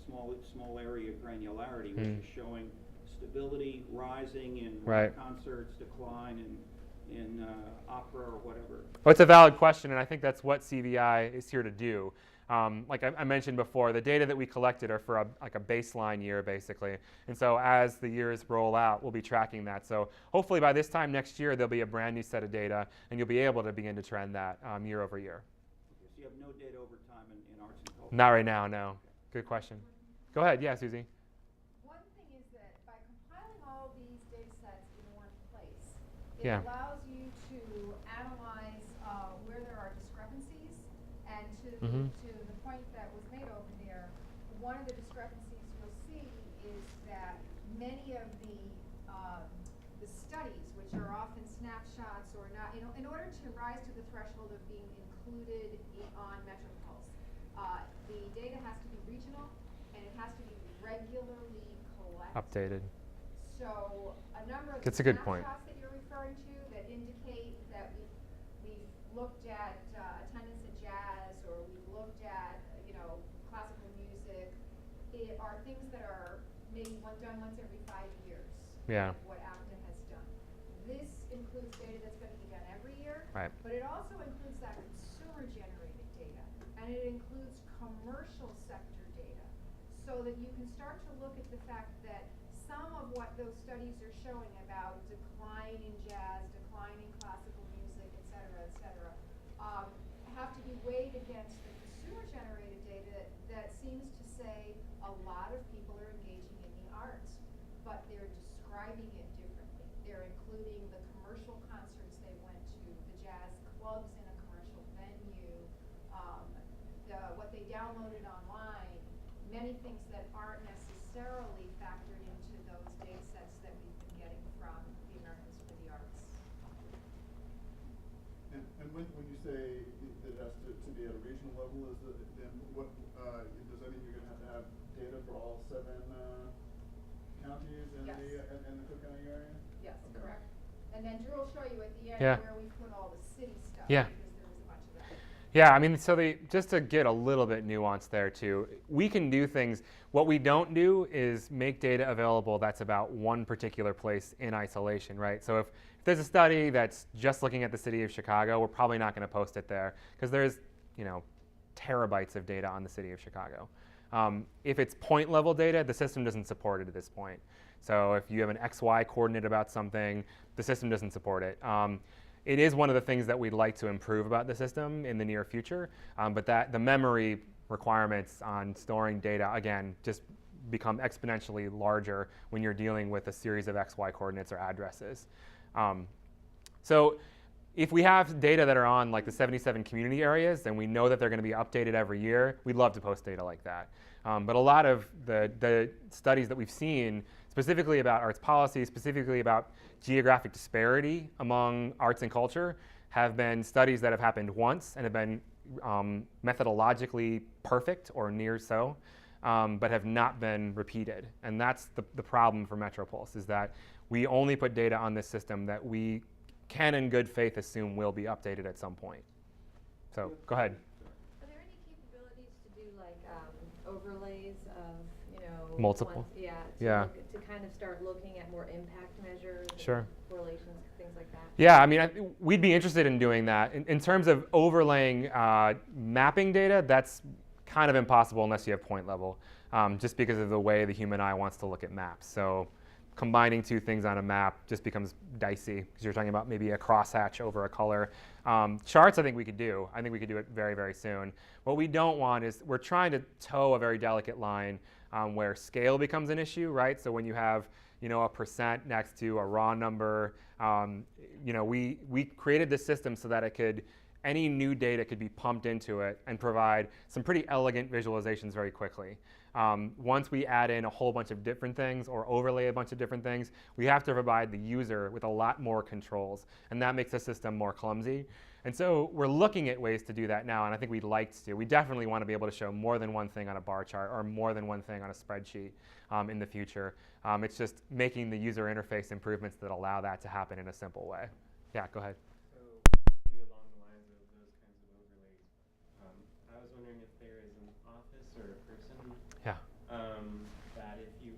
small area granularity, which is showing stability, rising in concerts, decline in opera or whatever? Well, it's a valid question, and I think that's what CVI is here to do. Like I mentioned before, the data that we collected are for a baseline year, basically. And so as the years roll out, we'll be tracking that. So hopefully by this time next year, there'll be a brand new set of data, and you'll be able to begin to trend that year over year. Okay, so you have no data over time in arts and culture? Not right now, no. Good question. Go ahead. Yeah, Susie. One thing is that by compiling all these data sets in one place, it Yeah. allows you to analyze where there are discrepancies, and to the point that was made over there, one of the discrepancies you'll see is that many of the studies, which are often snapshots or not, in order to rise to the threshold of being included on MetroPulse, the data has to be regional, and it has to be regularly collected. Updated. So a number of That's the a good point. snapshots that you're referring to that indicate that we've looked at attendance at jazz, or we've looked at classical music, are things that are maybe done once every 5 years. Yeah. What APTA has done. This includes data that's going to be done every year. Right. But it also includes that consumer-generated data, and it includes commercial sector data, so that you can start to look at the fact that some of what those studies are showing about decline in jazz, decline in classical music, et cetera, have to be weighed against the consumer-generated data that seems to say a lot of people are engaging in the arts, but they're describing it differently. They're including the commercial concerts they went to, the jazz clubs in a commercial venue, what they downloaded online, many things that aren't necessarily factored into those data sets that we've been getting from the Americans for the Arts. And when you say that it has to be at a regional level, then what does that mean you're going to have data for all 7 counties in the Cook County area? Yes, Okay. correct. And then Drew will show you at the end Yeah. where we put all the city stuff. Yeah. Because there was a bunch of that. Yeah, I mean, so just to get a little bit nuanced there too, we can do things. What we don't do is make data available that's about one particular place in isolation, right? So if there's a study that's just looking at the city of Chicago, we're probably not going to post it there because there's, terabytes of data on the city of Chicago. If it's point level data, the system doesn't support it at this point. So if you have an XY coordinate about something, the system doesn't support it. It is one of the things that we'd like to improve about the system in the near future, but the memory requirements on storing data, again, just become exponentially larger when you're dealing with a series of XY coordinates or addresses. So if we have data that are on like the 77 community areas and we know that they're going to be updated every year, we'd love to post data like that. But a lot of the studies that we've seen, specifically about arts policy, specifically about geographic disparity among arts and culture, have been studies that have happened once and have been methodologically perfect or near so, but have not been repeated. And that's the problem for MetroPulse, is that we only put data on this system that we can in good faith assume will be updated at some point. So go ahead. Are there any capabilities to do like overlays of, multiple? To kind of start looking at more impact measures, Sure. and correlations, things like that? Yeah, I mean, we'd be interested in doing that. In terms of overlaying mapping data, that's kind of impossible unless you have point level, just because of the way the human eye wants to look at maps. So combining two things on a map just becomes dicey because you're talking about maybe a crosshatch over a color. Charts, I think we could do. I think we could do it very, very soon. What we don't want is, we're trying to toe a very delicate line where scale becomes an issue, right? So when you have a percent next to a raw number, we created this system so that any new data could be pumped into it and provide some pretty elegant visualizations very quickly. Once we add in a whole bunch of different things or overlay a bunch of different things, we have to provide the user with a lot more controls, and that makes the system more clumsy. And so we're looking at ways to do that now, and I think we'd like to. We definitely want to be able to show more than one thing on a bar chart or more than one thing on a spreadsheet in the future. It's just making the user interface improvements that allow that to happen in a simple way. Yeah, go ahead. So maybe along the lines of those kinds of overlays, I was wondering if there is an office or a person that if you,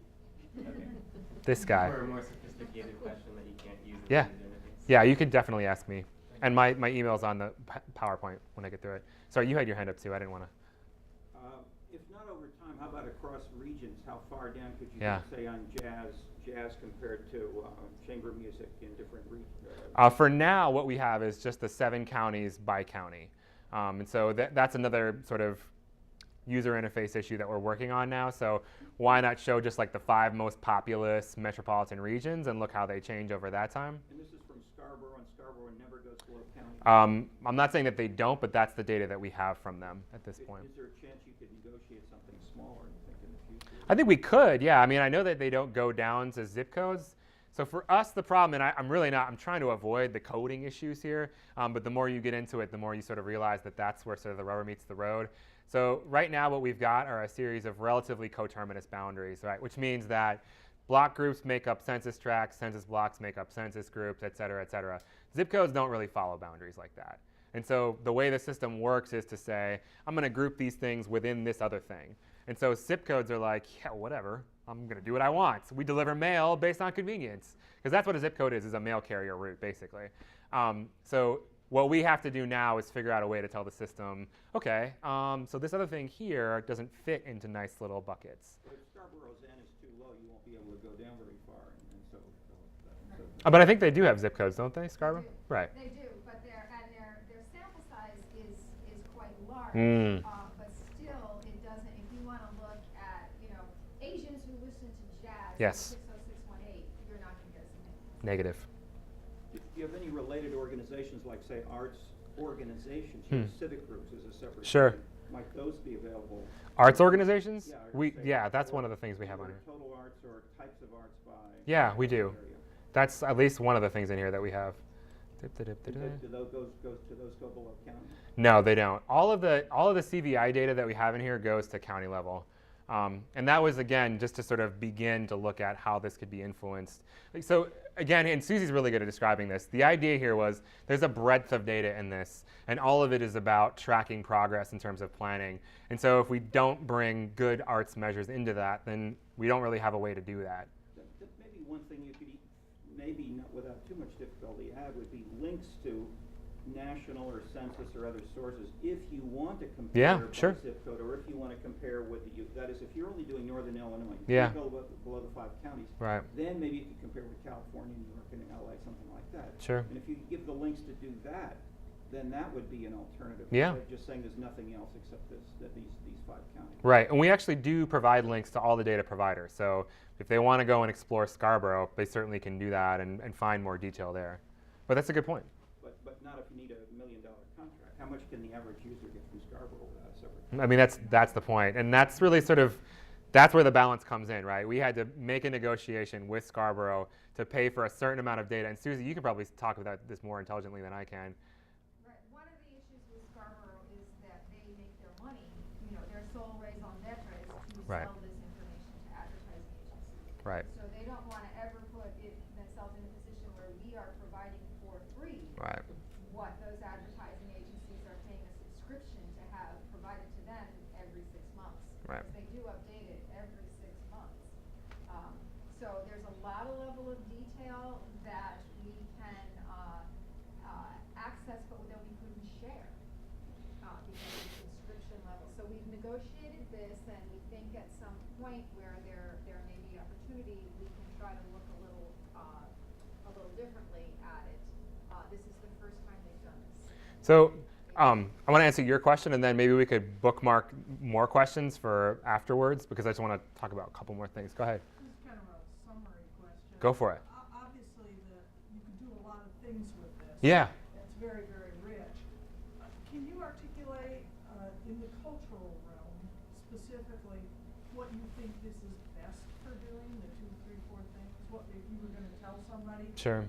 This guy. for a more sophisticated question that you can't use in Yeah. the user interface. Yeah, you could definitely ask me. And my email's on the PowerPoint when I get through it. Sorry, you had your hand up too. I didn't want to. If not over time, how about across regions? How far down could you Yeah. go, say, on jazz compared to chamber music in different regions? For now, what we have is just the 7 counties by county. And so that's another sort of user interface issue that we're working on now. So why not show just like the 5 most populous metropolitan regions and look how they change over that time? And this is from Scarborough, and Scarborough never goes below county? I'm not saying that they don't, but that's the data that we have from them at this point. Is there a chance you could negotiate something smaller, you think, in the future? I think we could, yeah. I mean, I know that they don't go down to zip codes. So for us, the problem, and I'm trying to avoid the coding issues here, but the more you get into it, the more you sort of realize that that's where sort of the rubber meets the road. So right now what we've got are a series of relatively coterminous boundaries, right? Which means that block groups make up census tracts, census blocks make up census groups, et cetera, et cetera. Zip codes don't really follow boundaries like that. And so the way the system works is to say, I'm going to group these things within this other thing. And so zip codes are like, yeah, whatever. I'm going to do what I want. We deliver mail based on convenience. Because that's what a zip code is a mail carrier route, basically. So what we have to do now is figure out a way to tell the system, okay, so this other thing here doesn't fit into nice little buckets. But if Scarborough's N is too low, you won't be able to go down very far. And so But I think they do have zip codes, don't they, Scarborough? They do. Right. They do, but their sample size is quite large. Mm. But still, it doesn't. If you want to look at Asians who listen to jazz, Yes. 60618, you're not going to get as many. Negative. do you have any related organizations, like, say, arts organizations, you know, civic groups as a separate Sure. thing? Might those be available? Arts organizations? Yeah, or say That's one of the things we have on either here. Total arts or types of arts by Yeah, we do. area. That's at least one of the things in here that we have. Do those go below county? No, they don't. All of the CVI data that we have in here goes to county level. And that was, again, just to sort of begin to look at how this could be influenced. So again, and Susie's really good at describing this, the idea here was there's a breadth of data in this, and all of it is about tracking progress in terms of planning. And so if we don't bring good arts measures into that, then we don't really have a way to do that. Maybe one thing you could, maybe not without too much difficulty, add would be links to national or census or other sources if you want to compare by zip code, or if you want to compare with that is, if you're only doing Northern Illinois, below the 5 counties, then maybe you could compare with California, New York, and LA, something like that. Sure. And if you give the links to do that, then that would be an alternative. Yeah. Instead of just saying there's nothing else except these 5 counties. Right, and we actually do provide links to all the data providers. So if they want to go and explore Scarborough, they certainly can do that and find more detail there. But that's a good point. But not if you need $1 million contract. How much can the average user get from Scarborough without a separate? I mean, that's the point, and that's really sort of, that's where the balance comes in, right? We had to make a negotiation with Scarborough to pay for a certain amount of data. And Susie, you can probably talk about this more intelligently than I can. Right. One of the issues with Scarborough is that they make their money, their sole raison d'etre is to sell this information to advertising agencies. Right. So they don't want to ever put themselves in a position where we are providing for free what those advertising agencies are paying a subscription to have provided to them every 6 months. Right. Because they do update it every 6 months. So there's a lot of level of detail that we can access, but that we couldn't share because of the subscription level. So we've negotiated this, and we think at some point where there may be opportunity, we can try to look a little differently at it. This is the first time they've done this. So I want to answer your question, and then maybe we could bookmark more questions for afterwards, because I just want to talk about a couple more things. Go ahead. This is kind of a summary question. Go for it. Obviously, you can do a lot of things with this. Yeah. It's very, very rich. Can you articulate in the cultural realm specifically what you think this is best for doing, the 2, 3, 4 things? What if you were going to tell somebody? Sure.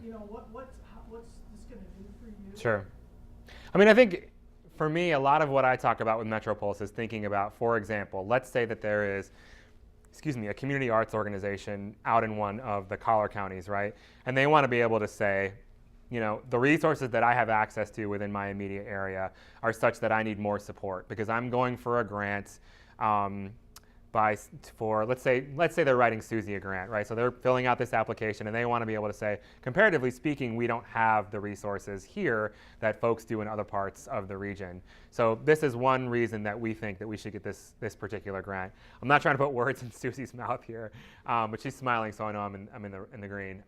What's this going to do for you? Sure. I mean, I think for me, a lot of what I talk about with MetroPulse is thinking about, for example, let's say that there is, a community arts organization out in one of the collar counties, right? And they want to be able to say, the resources that I have access to within my immediate area are such that I need more support because I'm going for a grant let's say they're writing Susie a grant, right? So they're filling out this application, and they want to be able to say, comparatively speaking, we don't have the resources here that folks do in other parts of the region. So this is one reason that we think that we should get this particular grant. I'm not trying to put words in Susie's mouth here, but she's smiling, so I know I'm in the green.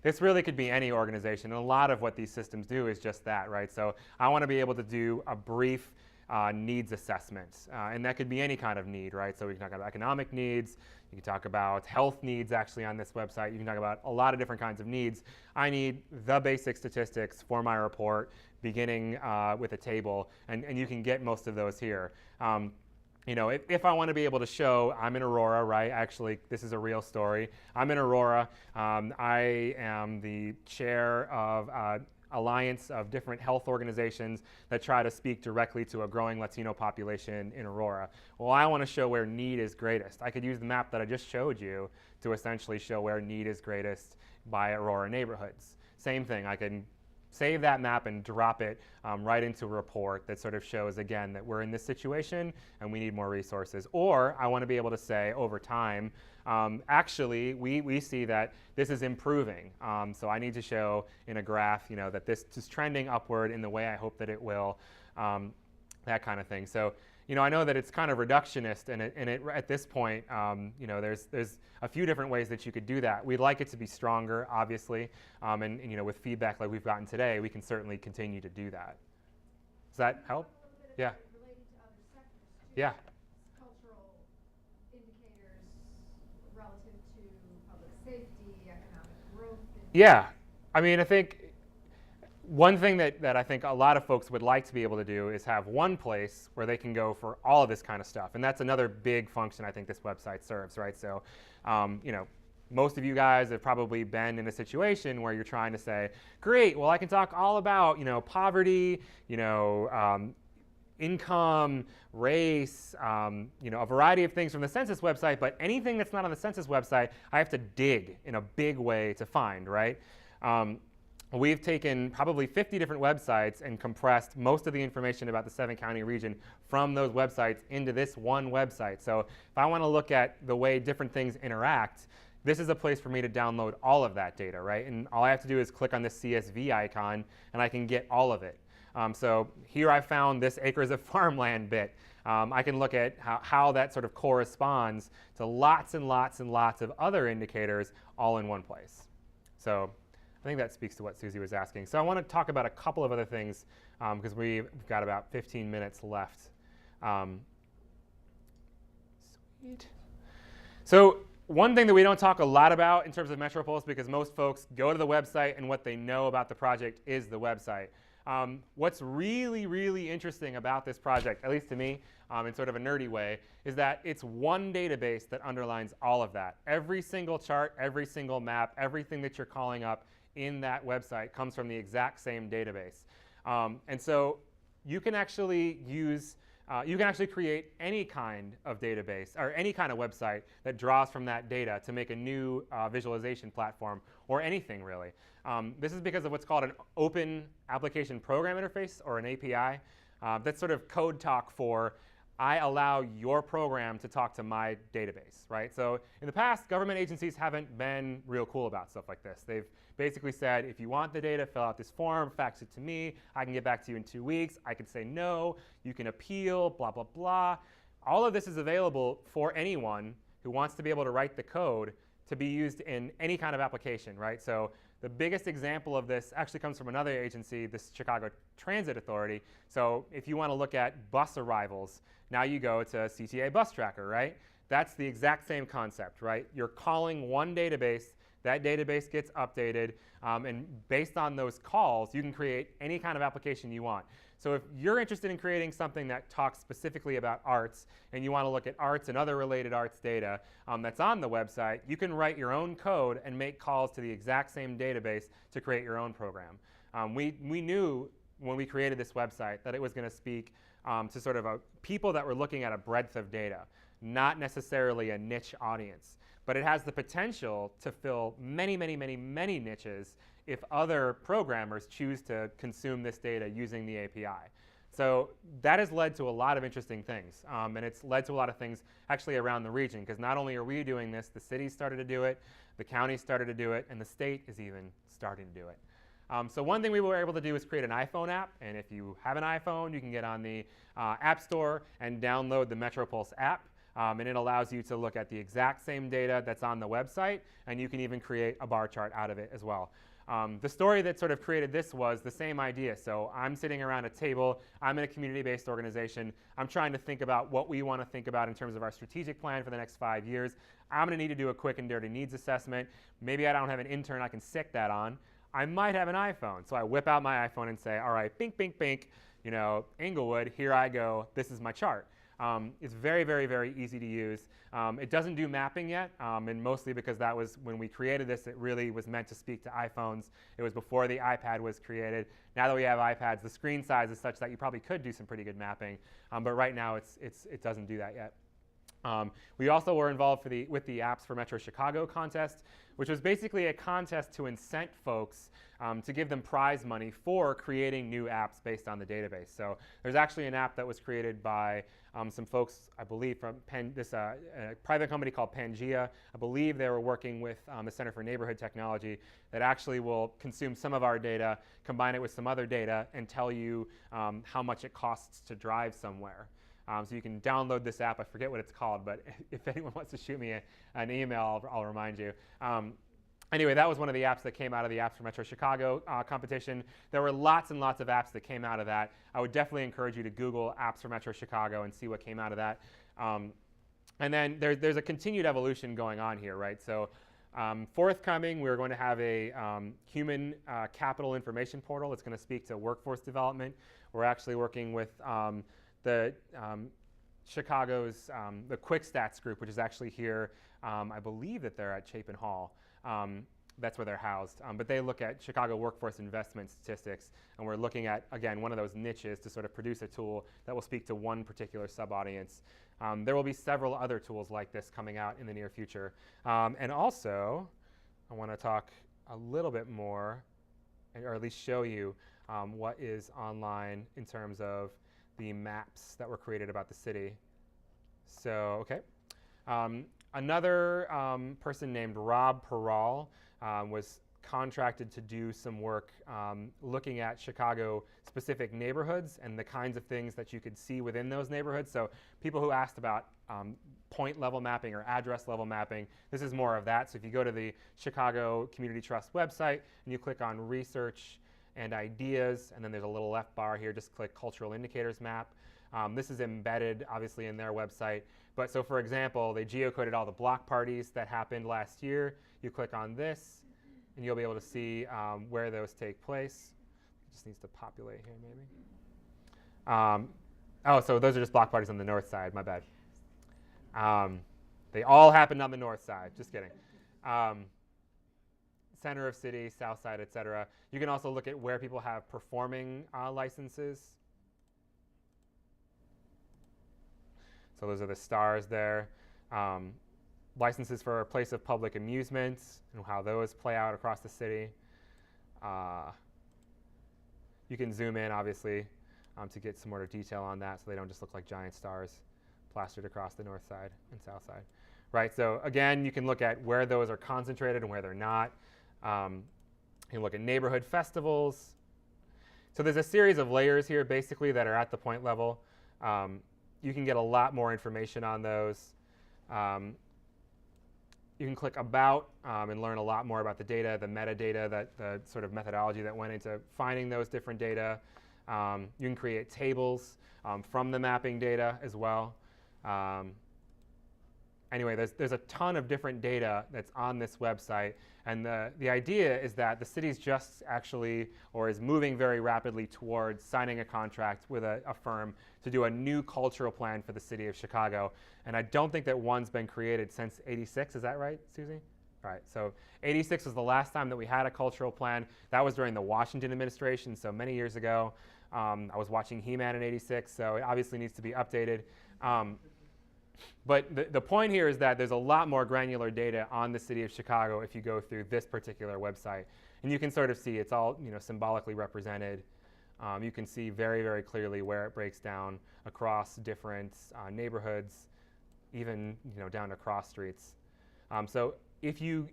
This really could be any organization, and a lot of what these systems do is just that, right? So I want to be able to do a brief needs assessment, and that could be any kind of need, right? So we can talk about economic needs, you can talk about health needs actually on this website, you can talk about a lot of different kinds of needs. I need the basic statistics for my report, beginning with a table, and you can get most of those here. If I want to be able to show I'm in Aurora, right? Actually, this is a real story. I'm in Aurora. I am the chair of alliance of different health organizations that try to speak directly to a growing Latino population in Aurora. Well, I want to show where need is greatest. I could use the map that I just showed you to essentially show where need is greatest by Aurora neighborhoods. Same thing, I can save that map and drop it right into a report that sort of shows, again, that we're in this situation and we need more resources. Or I want to be able to say over time, actually, we see that this is improving. So I need to show in a graph, that this is trending upward in the way I hope that it will, that kind of thing. So, I know that it's kind of reductionist, and at this point, there's a few different ways that you could do that. We'd like it to be stronger, obviously, and with feedback like we've gotten today, we can certainly continue to do that. Does that help? Yeah. Related to other sectors, too. Yeah. Cultural indicators relative to public safety, economic growth. Yeah. I mean, I think one thing that I think a lot of folks would like to be able to do is have one place where they can go for all of this kind of stuff. And that's another big function I think this website serves, right? So, most of you guys have probably been in a situation where you're trying to say, great, well, I can talk all about, poverty, income, race, a variety of things from the census website, but anything that's not on the census website, I have to dig in a big way to find, right? We've taken probably 50 different websites and compressed most of the information about the 7-county region from those websites into this one website. So if I want to look at the way different things interact, this is a place for me to download all of that data, right? And all I have to do is click on this CSV icon, and I can get all of it. So here I found this acres of farmland bit. I can look at how that sort of corresponds to lots and lots and lots of other indicators all in one place. So I think that speaks to what Susie was asking. So I want to talk about a couple of other things because we've got about 15 minutes left. Sweet. So one thing that we don't talk a lot about in terms of MetroPulse, because most folks go to the website and what they know about the project is the website. What's really, really interesting about this project, at least to me, in sort of a nerdy way, is that it's one database that underlines all of that. Every single chart, every single map, everything that you're calling up in that website comes from the exact same database. And so you can actually create any kind of database or any kind of website that draws from that data to make a new visualization platform or anything really. This is because of what's called an open application program interface, or an API. That's sort of code talk for I allow your program to talk to my database, right? So in the past, government agencies haven't been real cool about stuff like this. They've basically said, if you want the data, fill out this form, fax it to me. I can get back to you in 2 weeks. I can say no. You can appeal, blah, blah, blah. All of this is available for anyone who wants to be able to write the code to be used in any kind of application, right? So the biggest example of this actually comes from another agency, this Chicago Transit Authority. So if you want to look at bus arrivals, now you go to CTA Bus Tracker, right? That's the exact same concept, right? You're calling one database, that database gets updated, and based on those calls, you can create any kind of application you want. So if you're interested in creating something that talks specifically about arts, and you want to look at arts and other related arts data that's on the website, you can write your own code and make calls to the exact same database to create your own program. We knew when we created this website that it was going to speak to sort of people that were looking at a breadth of data, not necessarily a niche audience. But it has the potential to fill many, many, many, many niches if other programmers choose to consume this data using the API. So that has led to a lot of interesting things. And it's led to a lot of things actually around the region, because not only are we doing this, the cities started to do it, the counties started to do it, and the state is even starting to do it. So one thing we were able to do is create an iPhone app. And if you have an iPhone, you can get on the App Store and download the MetroPulse app. And it allows you to look at the exact same data that's on the website, and you can even create a bar chart out of it as well. The story that sort of created this was the same idea. So I'm sitting around a table. I'm in a community-based organization. I'm trying to think about what we want to think about in terms of our strategic plan for the next 5 years. I'm going to need to do a quick and dirty needs assessment. Maybe I don't have an intern I can stick that on. I might have an iPhone. So I whip out my iPhone and say, all right, bink, bink, bink, Inglewood, here I go. This is my chart. It's very, very, very easy to use. It doesn't do mapping yet, and mostly because that was when we created this, it really was meant to speak to iPhones. It was before the iPad was created. Now that we have iPads, the screen size is such that you probably could do some pretty good mapping, but right now it doesn't do that yet. We also were involved with the Apps for Metro Chicago contest, which was basically a contest to incent folks to give them prize money for creating new apps based on the database. So there's actually an app that was created by some folks, I believe, from a private company called Pangea. I believe they were working with the Center for Neighborhood Technology that actually will consume some of our data, combine it with some other data, and tell you how much it costs to drive somewhere. So you can download this app. I forget what it's called, but if anyone wants to shoot me an email, I'll remind you. Anyway, that was one of the apps that came out of the Apps for Metro Chicago competition. There were lots and lots of apps that came out of that. I would definitely encourage you to Google Apps for Metro Chicago and see what came out of that. And then there's a continued evolution going on here, right? So forthcoming, we're going to have a human capital information portal that's going to speak to workforce development. We're actually working with Chicago's, the Quick Stats group, which is actually here. I believe that they're at Chapin Hall. that's where they're housed. But they look at Chicago workforce investment statistics, and we're looking at, again, one of those niches to sort of produce a tool that will speak to one particular sub-audience. There will be several other tools like this coming out in the near future. And also, I want to talk a little bit more, or at least show you what is online in terms of the maps that were created about the city. So, okay. Another person named Rob Peral was contracted to do some work looking at Chicago-specific neighborhoods and the kinds of things that you could see within those neighborhoods. So people who asked about point-level mapping or address-level mapping, this is more of that. So if you go to the Chicago Community Trust website and you click on Research and Ideas, and then there's a little left bar here, just click Cultural Indicators Map. This is embedded, obviously, in their website. But so, for example, they geocoded all the block parties that happened last year. You click on this, and you'll be able to see where those take place. It just needs to populate here, maybe. Oh, so those are just block parties on the north side. My bad. They all happened on the north side. Just kidding. Center of city, south side, et cetera. You can also look at where people have performing licenses. So those are the stars there. Licenses for a place of public amusement and how those play out across the city. You can zoom in, obviously, to get some more detail on that so they don't just look like giant stars plastered across the north side and south side. Right, so again, you can look at where those are concentrated and where they're not. You can look at neighborhood festivals. So there's a series of layers here, basically, that are at the point level. You can get a lot more information on those. You can click About and learn a lot more about the data, the metadata, the sort of methodology that went into finding those different data. You can create tables from the mapping data as well. Anyway, there's a ton of different data that's on this website. And the idea is that the city's just actually, or is moving very rapidly towards signing a contract with a firm to do a new cultural plan for the city of Chicago. And I don't think that one's been created since '86. Is that right, Susie? All right, so '86 was the last time that we had a cultural plan. That was during the Washington administration, so many years ago. I was watching He-Man in '86, so it obviously needs to be updated. But the point here is that there's a lot more granular data on the city of Chicago if you go through this particular website. And you can sort of see it's all symbolically represented. You can see very, very clearly where it breaks down across different neighborhoods, even down to cross streets. So if you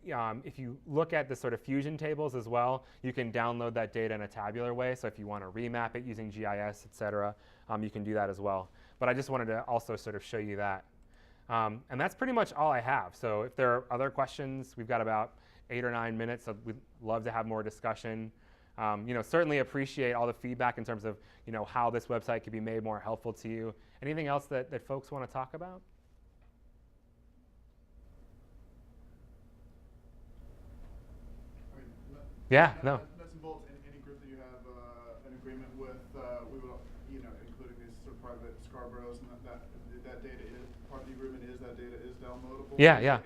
look at the sort of fusion tables as well, you can download that data in a tabular way. So if you want to remap it using GIS, et cetera, you can do that as well. But I just wanted to also sort of show you that. And that's pretty much all I have. So if there are other questions, we've got about 8 or 9 minutes. So we'd love to have more discussion. Certainly appreciate all the feedback in terms of how this website could be made more helpful to you. Anything else that folks want to talk about? Yeah, no. Nuts and bolts, any group that you have an agreement with, we will, including these sort of private Scarboroughs, and that data is, part of the agreement is that data is downloadable? Yeah.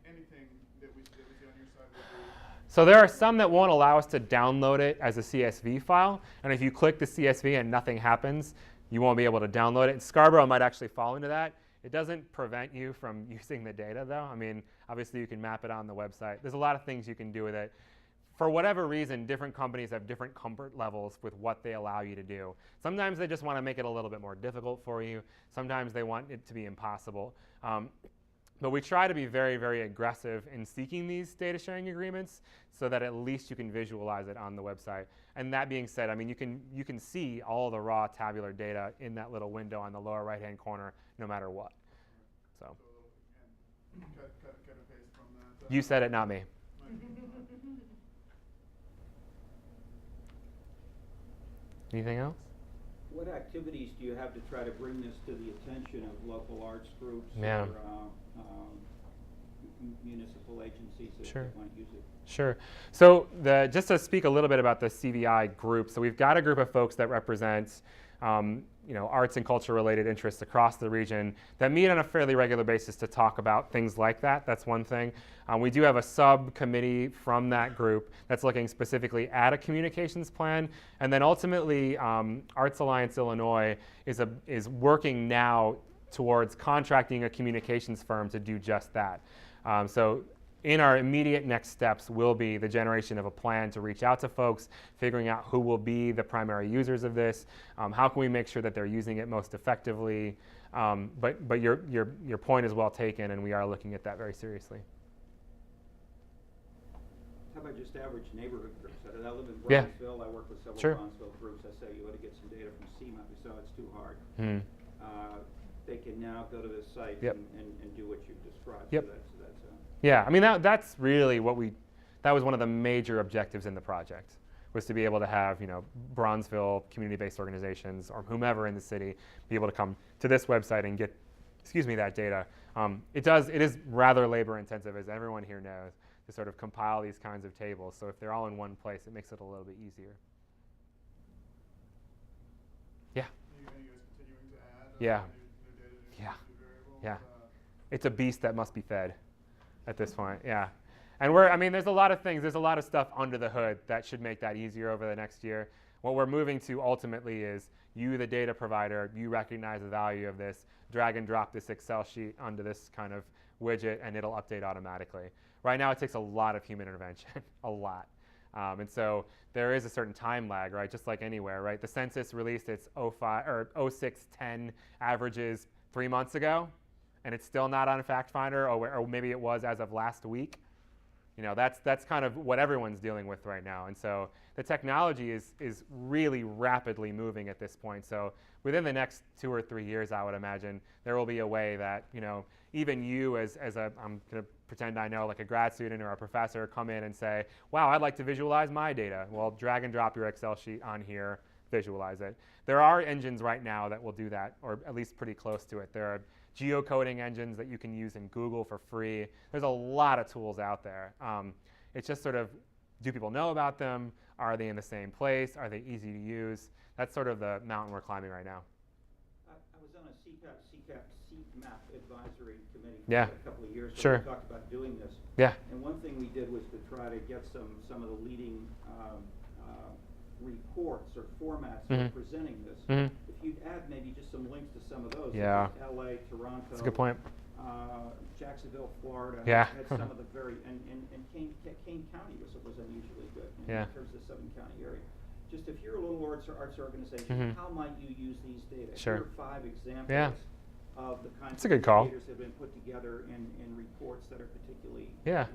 Anything that we see on your side would be? So there are some that won't allow us to download it as a CSV file, and if you click the CSV and nothing happens, you won't be able to download it. And Scarborough might actually fall into that. It doesn't prevent you from using the data, though. I mean, obviously you can map it on the website. There's a lot of things you can do with it. For whatever reason, different companies have different comfort levels with what they allow you to do. Sometimes they just want to make it a little bit more difficult for you. Sometimes they want it to be impossible. But we try to be very, very aggressive in seeking these data sharing agreements so that at least you can visualize it on the website. And that being said, I mean, you can see all the raw tabular data in that little window on the lower right-hand corner, no matter what. So Cut and paste from that. You said it, not me. Anything else? What activities do you have to try to bring this to the attention of local arts groups Yeah. or municipal agencies that Sure. might use it? Sure. So just to speak a little bit about the CVI group, so we've got a group of folks that represent arts and culture related interests across the region that meet on a fairly regular basis to talk about things like that. That's one thing. We do have a subcommittee from that group that's looking specifically at a communications plan. And then ultimately, Arts Alliance Illinois is working now towards contracting a communications firm to do just that. So in our immediate next steps will be the generation of a plan to reach out to folks, figuring out who will be the primary users of this, how can we make sure that they're using it most effectively. But your point is well taken, and we are looking at that very seriously. How about just average neighborhood groups? I live in Yeah. Bronzeville. I work with several Sure. Bronzeville groups. I say you ought to get some data from CMAP. We saw it's too hard. They can now go to this site Yep. and do what you've described. Yep. So that's Yeah, I mean, that's really that was one of the major objectives in the project, was to be able to have, Bronzeville community-based organizations or whomever in the city be able to come to this website and get, that data. It is rather labor intensive, as everyone here knows, to sort of compile these kinds of tables. So if they're all in one place, it makes it a little bit easier. Yeah. Are you guys continuing to add Yeah. new data, new Yeah. variables? Yeah. It's a beast that must be fed at this point, yeah. And there's a lot of things, there's a lot of stuff under the hood that should make that easier over the next year. What we're moving to ultimately is you, the data provider, you recognize the value of this, drag and drop this Excel sheet onto this kind of widget, and it'll update automatically. Right now, it takes a lot of human intervention, a lot. And so there is a certain time lag, right? Just like anywhere, right? The census released its 0610 averages 3 months ago, and it's still not on FactFinder, or maybe it was as of last week. That's kind of what everyone's dealing with right now. And so the technology is really rapidly moving at this point. So within the next 2 or 3 years, I would imagine, there will be a way that, even you I'm going to pretend I know, like a grad student or a professor, come in and say, wow, I'd like to visualize my data. Well, drag and drop your Excel sheet on here, visualize it. There are engines right now that will do that, or at least pretty close to it. There are geocoding engines that you can use in Google for free. There's a lot of tools out there. It's just sort of, do people know about them? Are they in the same place? Are they easy to use? That's sort of the mountain we're climbing right now. I was on a CMAP advisory committee Yeah. for a couple of years ago. Sure. We talked about doing this. Yeah. And one thing we did was to try to get some of the leading reports or formats for presenting this. If you'd add maybe just some links to some of those, Yeah. such as LA, Toronto, That's a good point. Jacksonville, Florida, Yeah. had some of the and Kane County was unusually good in terms of the Southern County area. Just if you're a little arts organization, how might you use these data? Sure. Here are 5 examples of the kinds That's a of good call. indicators that have been put together in reports that are particularly. Yeah.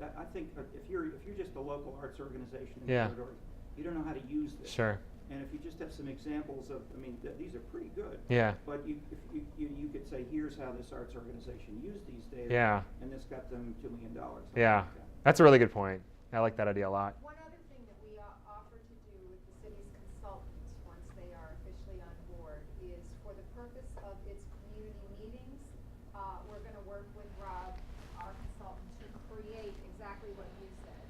I think if you're just a local arts organization in Yeah. the territory, you don't know how to use this. Sure. And if you just have some examples of, these are pretty good. Yeah. But if you could say, here's how this arts organization used these data. Yeah. And this got them $2 million. Yeah. Like that. That's a really good point. I like that idea a lot. One other thing that we offer to do with the city's consultants once they are officially on board is, for the purpose of its community meetings, we're going to work with Rob, our consultant, to create exactly what you said,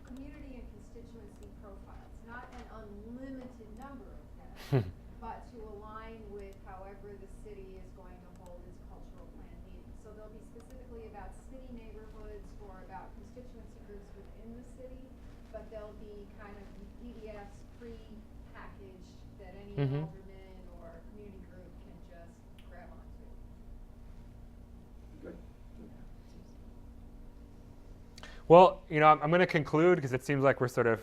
community and constituency profiles. Not an unlimited number of them, but to align with however the city is going to hold its cultural plan meetings. So they'll be specifically about city neighborhoods or about constituency groups within the city, but they'll be kind of PDFs pre-packaged that any alderman or community group can just grab onto. Good. Well, I'm going to conclude because it seems like we're sort of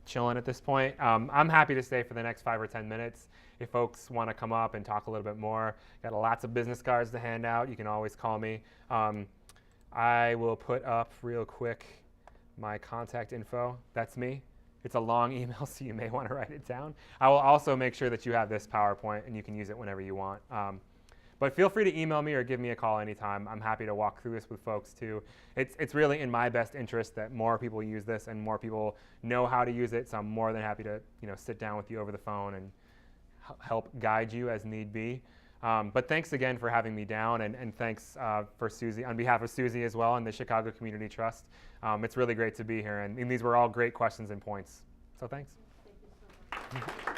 chilling at this point. I'm happy to stay for the next 5 or 10 minutes. If folks want to come up and talk a little bit more, got lots of business cards to hand out. You can always call me. I will put up real quick my contact info. That's me. It's a long email, so you may want to write it down. I will also make sure that you have this PowerPoint and you can use it whenever you want. But feel free to email me or give me a call anytime. I'm happy to walk through this with folks too. It's really in my best interest that more people use this and more people know how to use it. So I'm more than happy to sit down with you over the phone and help guide you as need be. But thanks again for having me down, and thanks for Susie, on behalf of Susie as well and the Chicago Community Trust. It's really great to be here, and these were all great questions and points. So thanks. Thank you so much.